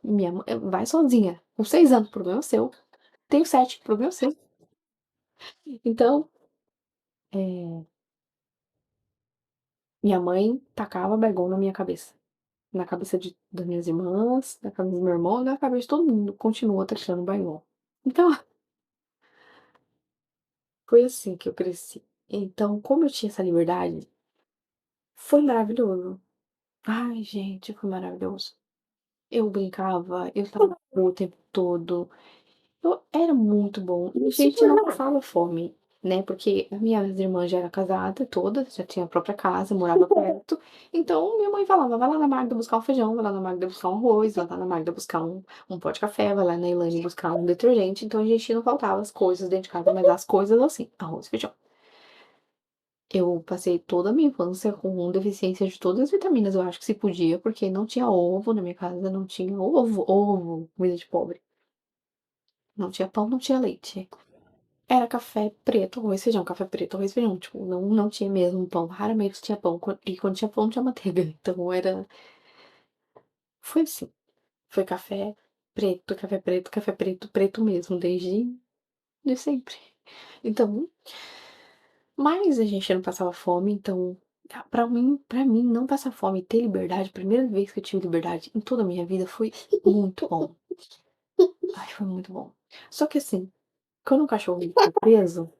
Minha mãe vai sozinha. Com 6 anos, problema seu. Tenho 7, problema seu. Então, eh, minha mãe tacava Baygon na minha cabeça. Na cabeça das minhas irmãs, na cabeça do meu irmão, na cabeça de todo mundo. Continua tacando Baygon. Então, foi assim que eu cresci. Então, como eu tinha essa liberdade, foi maravilhoso. Ai, gente, foi maravilhoso. Eu brincava, eu estava na rua o tempo todo. Era muito bom. E a gente não passava fome, né, porque as minhas irmãs já eram casadas todas, já tinham a própria casa, morava perto. Então minha mãe falava: "Vai lá na Magda buscar um feijão, vai lá na Magda buscar um arroz, vai lá na Magda buscar um pó de café, vai lá na Elaine buscar um detergente". Então a gente não faltava as coisas dentro de casa, mas as coisas assim, arroz e feijão. Eu passei toda a minha infância com deficiência de todas as vitaminas, eu acho que se podia, porque não tinha ovo na minha casa, não tinha ovo, comida de pobre. Não tinha pão, não tinha leite. Era café preto, arroz, feijão, café preto, arroz, feijão, tipo, não tinha mesmo pão, raramente tinha pão, e quando tinha pão tinha manteiga, então foi assim, foi café preto, café preto, preto mesmo, de sempre. Então, mas a gente não passava fome, então, pra mim não passar fome e ter liberdade, a primeira vez que eu tive liberdade em toda a minha vida foi muito bom. Ai, foi muito bom. Só que assim, quando o cachorro fica preso,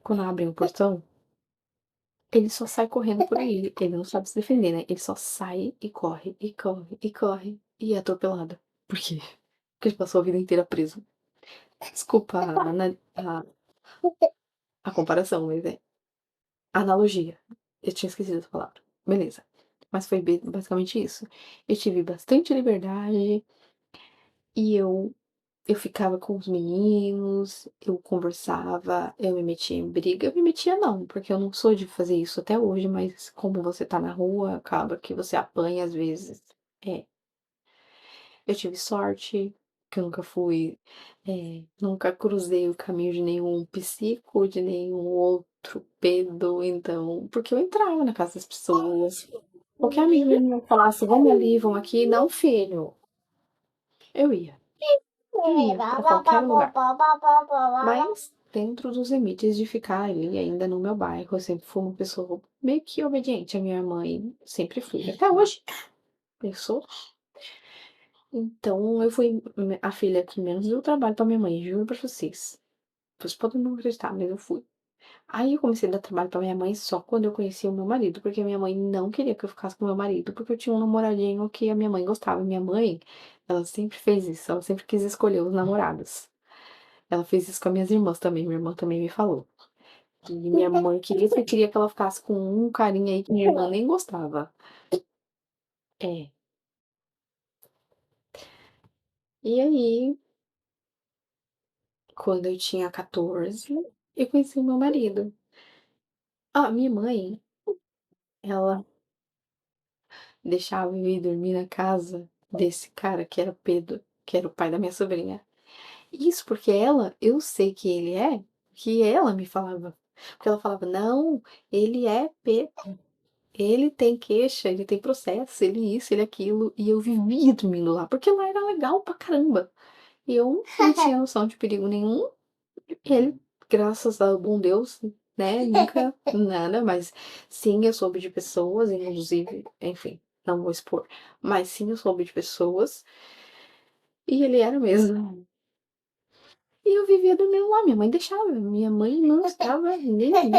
quando abrem o portão Ele só sai correndo por aí, ele não sabe se defender, né, ele só sai e corre, e corre, e corre, e é atropelado. Por quê? Porque ele passou a vida inteira preso. Desculpa a comparação, mas é analogia. Eu tinha esquecido essa palavra. Beleza. Mas foi basicamente isso. Eu tive bastante liberdade e eu ficava com os meninos, eu conversava, eu me metia em briga. Eu me metia não, porque eu não sou de fazer isso até hoje, mas como você tá na rua, acaba que você apanha às vezes. É, eu tive sorte, que eu nunca fui, nunca cruzei o caminho de nenhum psico, de nenhum outro pedo, então, porque eu entrava na casa das pessoas. Qualquer amiguinho falasse, vamos ali, vamos aqui, não, filho. Eu ia. Eu ia pra qualquer lugar. Mas dentro dos limites de ficar ali ainda no meu bairro, eu sempre fui uma pessoa meio que obediente à minha mãe, sempre fui. Até hoje, eu sou. Então, eu fui a filha que menos deu trabalho pra minha mãe, juro pra vocês. Vocês podem não acreditar, mas eu fui. Aí eu comecei a dar trabalho pra minha mãe só quando eu conheci o meu marido, porque minha mãe não queria que eu ficasse com meu marido, porque eu tinha um namoradinho que a minha mãe gostava. Minha mãe, ela sempre fez isso, ela sempre quis escolher os namorados. Ela fez isso com as minhas irmãs também, minha irmã também me falou. E minha mãe queria que ela ficasse com um carinha aí que minha irmã nem gostava. É. E aí, quando eu tinha 14, eu conheci o meu marido. Ah, minha mãe, ela deixava eu ir dormir na casa desse cara que era Pedro, que era o pai da minha sobrinha. Isso porque ela, eu sei que ele é, que ela me falava. Porque ela falava, não, ele é Pedro, ele tem queixa, ele tem processo, ele isso, ele aquilo. E eu vivia dormindo lá, porque lá era legal pra caramba. E eu não tinha noção de perigo nenhum. Ele, graças ao bom Deus, né, nunca nada, mas sim, eu soube de pessoas, inclusive, enfim, não vou expor, mas sim, eu soube de pessoas, e ele era mesmo. E eu vivia dormindo lá, minha mãe deixava, minha mãe não estava nem aí.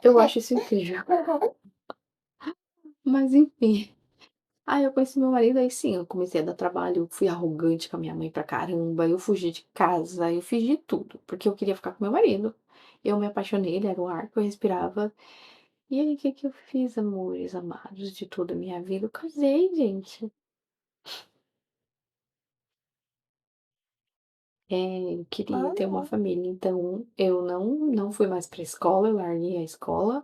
Eu acho isso incrível. Mas enfim. Aí eu conheci meu marido, aí sim, eu comecei a dar trabalho, eu fui arrogante com a minha mãe pra caramba, eu fugi de casa, eu fiz de tudo, porque eu queria ficar com meu marido. Eu me apaixonei, ele era o ar que eu respirava. E aí, o que que eu fiz, amores amados de toda a minha vida? Eu casei, gente. Eu queria ter uma família, então eu não fui mais pra escola, eu larguei a escola.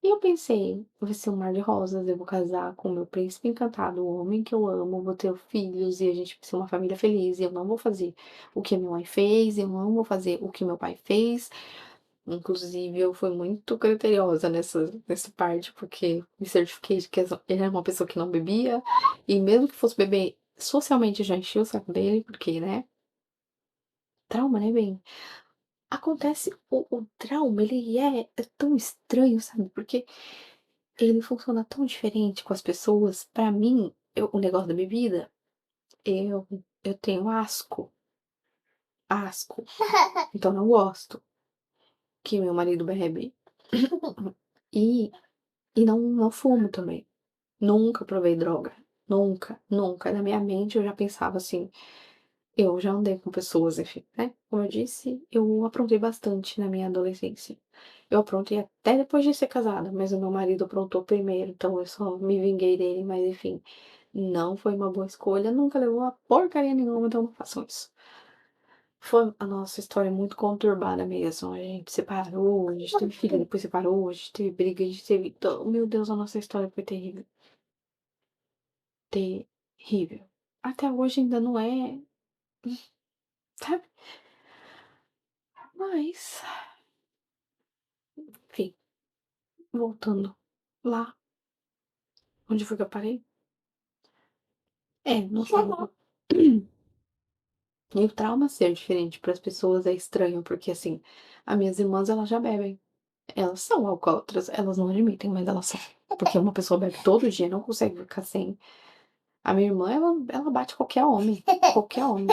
E eu pensei, vai ser um mar de rosas, eu vou casar com o meu príncipe encantado, o homem que eu amo, vou ter filhos e a gente vai ser uma família feliz. E eu não vou fazer o que a minha mãe fez, eu não vou fazer o que meu pai fez. Inclusive, eu fui muito criteriosa nessa parte, porque me certifiquei de que ele era uma pessoa que não bebia, e mesmo que fosse beber, socialmente eu já enchi o saco dele, porque, né? Trauma, né, bem? Acontece, o trauma, ele é tão estranho, sabe? Porque ele funciona tão diferente com as pessoas. Pra mim, o negócio da bebida, eu tenho asco. Asco. Então não gosto que meu marido bebe. E, e não fumo também. Nunca provei droga. Nunca, nunca. Na minha mente eu já pensava assim. Eu já andei com pessoas, enfim, né? Como eu disse, eu aprontei bastante na minha adolescência. Eu aprontei até depois de ser casada, mas o meu marido aprontou primeiro, então eu só me vinguei dele, mas enfim, não foi uma boa escolha, nunca levou a porcaria nenhuma, então não façam isso. Foi a nossa história muito conturbada mesmo. A gente separou, a gente teve filho, depois separou, a gente teve briga, a gente teve. Meu Deus, a nossa história foi terrível. Terrível. Até hoje ainda não é, sabe? Mas, enfim, voltando lá, onde foi que eu parei? No trauma. E o trauma ser diferente para as pessoas é estranho, porque assim, as minhas irmãs elas já bebem. Elas são alcoólatras, elas não admitem, mas elas são. Porque uma pessoa bebe todo dia, não consegue ficar sem. A minha irmã, ela bate qualquer homem. Qualquer homem.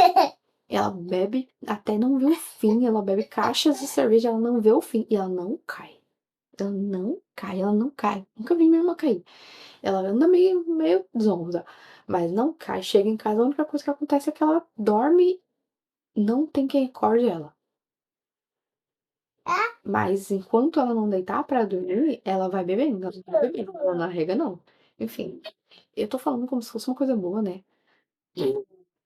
Ela bebe até não ver o fim, ela bebe caixas de cerveja, ela não vê o fim, e ela não cai. Ela não cai, ela não cai. Nunca vi minha irmã cair. Ela anda meio zonza, mas não cai. Chega em casa, a única coisa que acontece é que ela dorme, não tem quem acorde ela. Mas enquanto ela não deitar pra dormir, ela vai bebendo, ela vai bebendo, ela não arrega, não. Enfim, eu tô falando como se fosse uma coisa boa, né?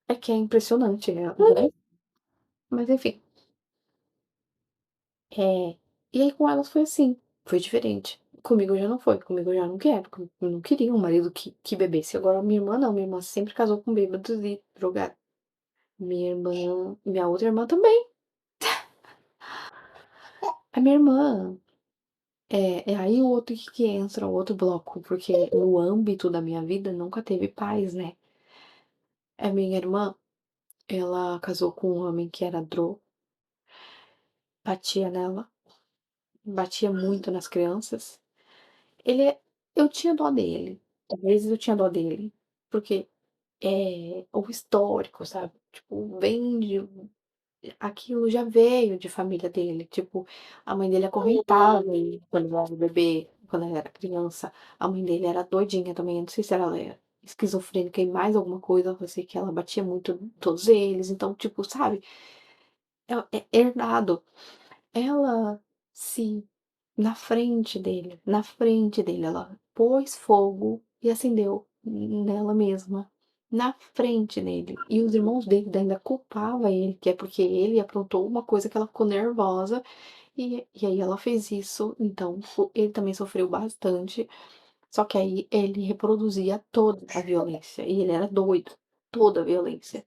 É que é impressionante, né? Mas enfim, é... E aí com elas foi assim, foi diferente. Comigo já não foi, comigo eu já não quero, eu não queria um marido que bebesse. Agora minha irmã não, minha irmã sempre casou com bêbados e drogados. Minha outra irmã também. A minha irmã é aí o outro que entra, o outro bloco, porque no âmbito da minha vida nunca teve paz, né? A minha irmã, ela casou com um homem que era batia nela, batia muito nas crianças. Ele, eu tinha dó dele, às vezes eu tinha dó dele, porque é o histórico, sabe? Tipo, vem de aquilo já veio de família dele, tipo, a mãe dele acorrentava ele quando ele era bebê, quando ele era criança. A mãe dele era doidinha também, eu não sei se ela era esquizofrênica e mais alguma coisa, eu sei que ela batia muito em todos eles, então, tipo, sabe, é herdado. Ela se na frente dele, ela pôs fogo e acendeu nela mesma, na frente dele. E os irmãos dele ainda culpavam ele, que é porque ele aprontou uma coisa que ela ficou nervosa, e aí ela fez isso, então ele também sofreu bastante, só que aí ele reproduzia toda a violência, e ele era doido, toda a violência.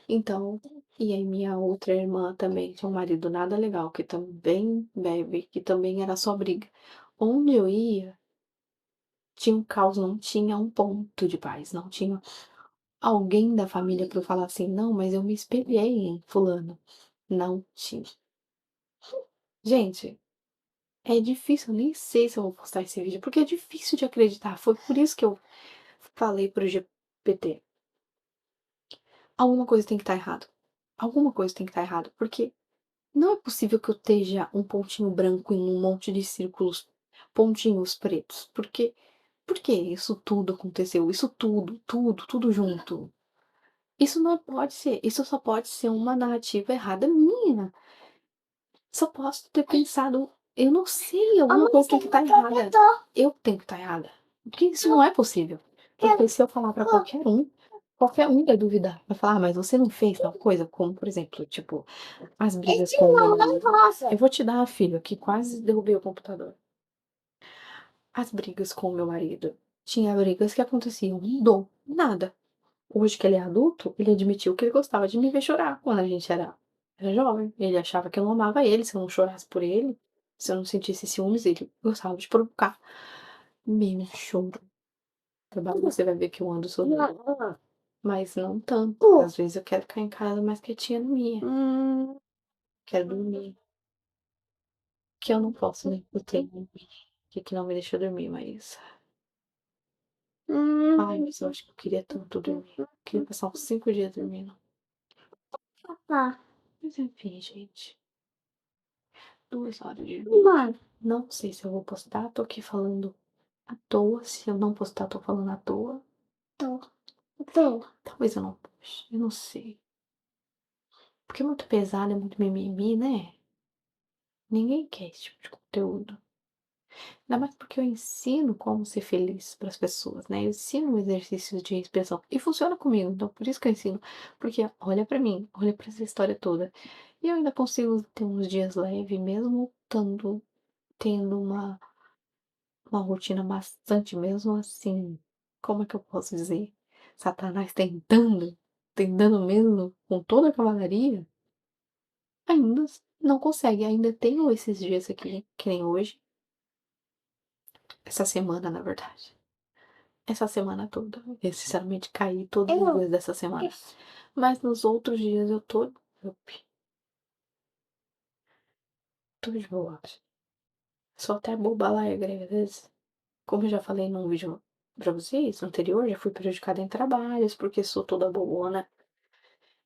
Então, e aí minha outra irmã também tinha um marido nada legal, que também bebe, que também era só briga. Onde eu ia, tinha um caos, não tinha um ponto de paz, não tinha alguém da família para eu falar assim, não, mas eu me espelhei em fulano. Não tinha. Gente, é difícil, eu nem sei se eu vou postar esse vídeo, porque é difícil de acreditar. Foi por isso que eu falei pro GPT. Alguma coisa tem que estar errado. Alguma coisa tem que estar errado, porque não é possível que eu esteja um pontinho branco em um monte de círculos, pontinhos pretos. Por que isso tudo aconteceu? Isso tudo junto. Isso não pode ser, isso só pode ser uma narrativa errada minha. Só posso ter pensado, eu não sei, alguma coisa tem que estar errada. Eu tenho que estar errada. Porque isso não é possível. Porque se eu falar pra qualquer um vai duvidar. Vai falar, ah, mas você não fez tal coisa? Como, por exemplo, tipo, as brigas com o meu marido. Eu vou te dar, filho, que quase derrubei o computador. As brigas com o meu marido. Tinha brigas que aconteciam do nada. Hoje que ele é adulto, ele admitiu que ele gostava de me ver chorar quando a gente era jovem. Ele achava que eu não amava ele se eu não chorasse por ele, se eu não sentisse ciúmes, ele gostava de provocar. Meu choro. Trabalho, você vai ver que eu ando sorrindo. Mas não tanto. Às vezes eu quero ficar em casa mais quietinha na minha. Quero dormir. Que eu não posso, né? Eu tenho que não me deixa dormir, mas. Ai, mas eu acho que eu queria tanto dormir. Eu queria passar uns 5 dias dormindo. Mas enfim, gente. 2 horas de vídeo. Não sei se eu vou postar. Tô aqui falando à toa. Se eu não postar, tô falando à toa. Talvez eu não poste. Eu não sei. Porque é muito pesado, é muito mimimi, né? Ninguém quer esse tipo de conteúdo. Ainda mais porque eu ensino como ser feliz para as pessoas, né? Eu ensino um exercício de expressão. E funciona comigo, então por isso que eu ensino. Porque olha pra mim, olha pra essa história toda. E eu ainda consigo ter uns dias leves, mesmo tendo uma rotina bastante, mesmo assim. Como é que eu posso dizer? Satanás tentando mesmo, com toda a cavalaria, ainda não consegue. Ainda tenho esses dias aqui, que nem hoje, essa semana, na verdade. Essa semana toda. Eu, sinceramente, caí todos os dias dessa semana. Mas nos outros dias eu tô de boa. Sou até boba alegre, às vezes. Como eu já falei num vídeo pra vocês, no anterior, já fui prejudicada em trabalhos, porque sou toda bobona.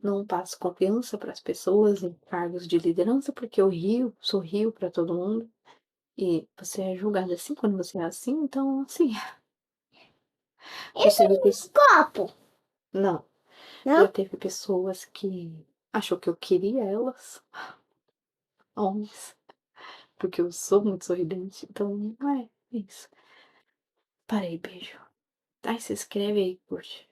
não passo confiança para as pessoas em cargos de liderança, porque eu rio, sorrio para todo mundo, e você é julgada assim quando você é assim, então assim, já Isso é teve um copo. não, já Não? teve pessoas que achou que eu queria elas, homens, porque eu sou muito sorridente, então não é isso. Parei, beijo. Ai, se inscreve aí, curte.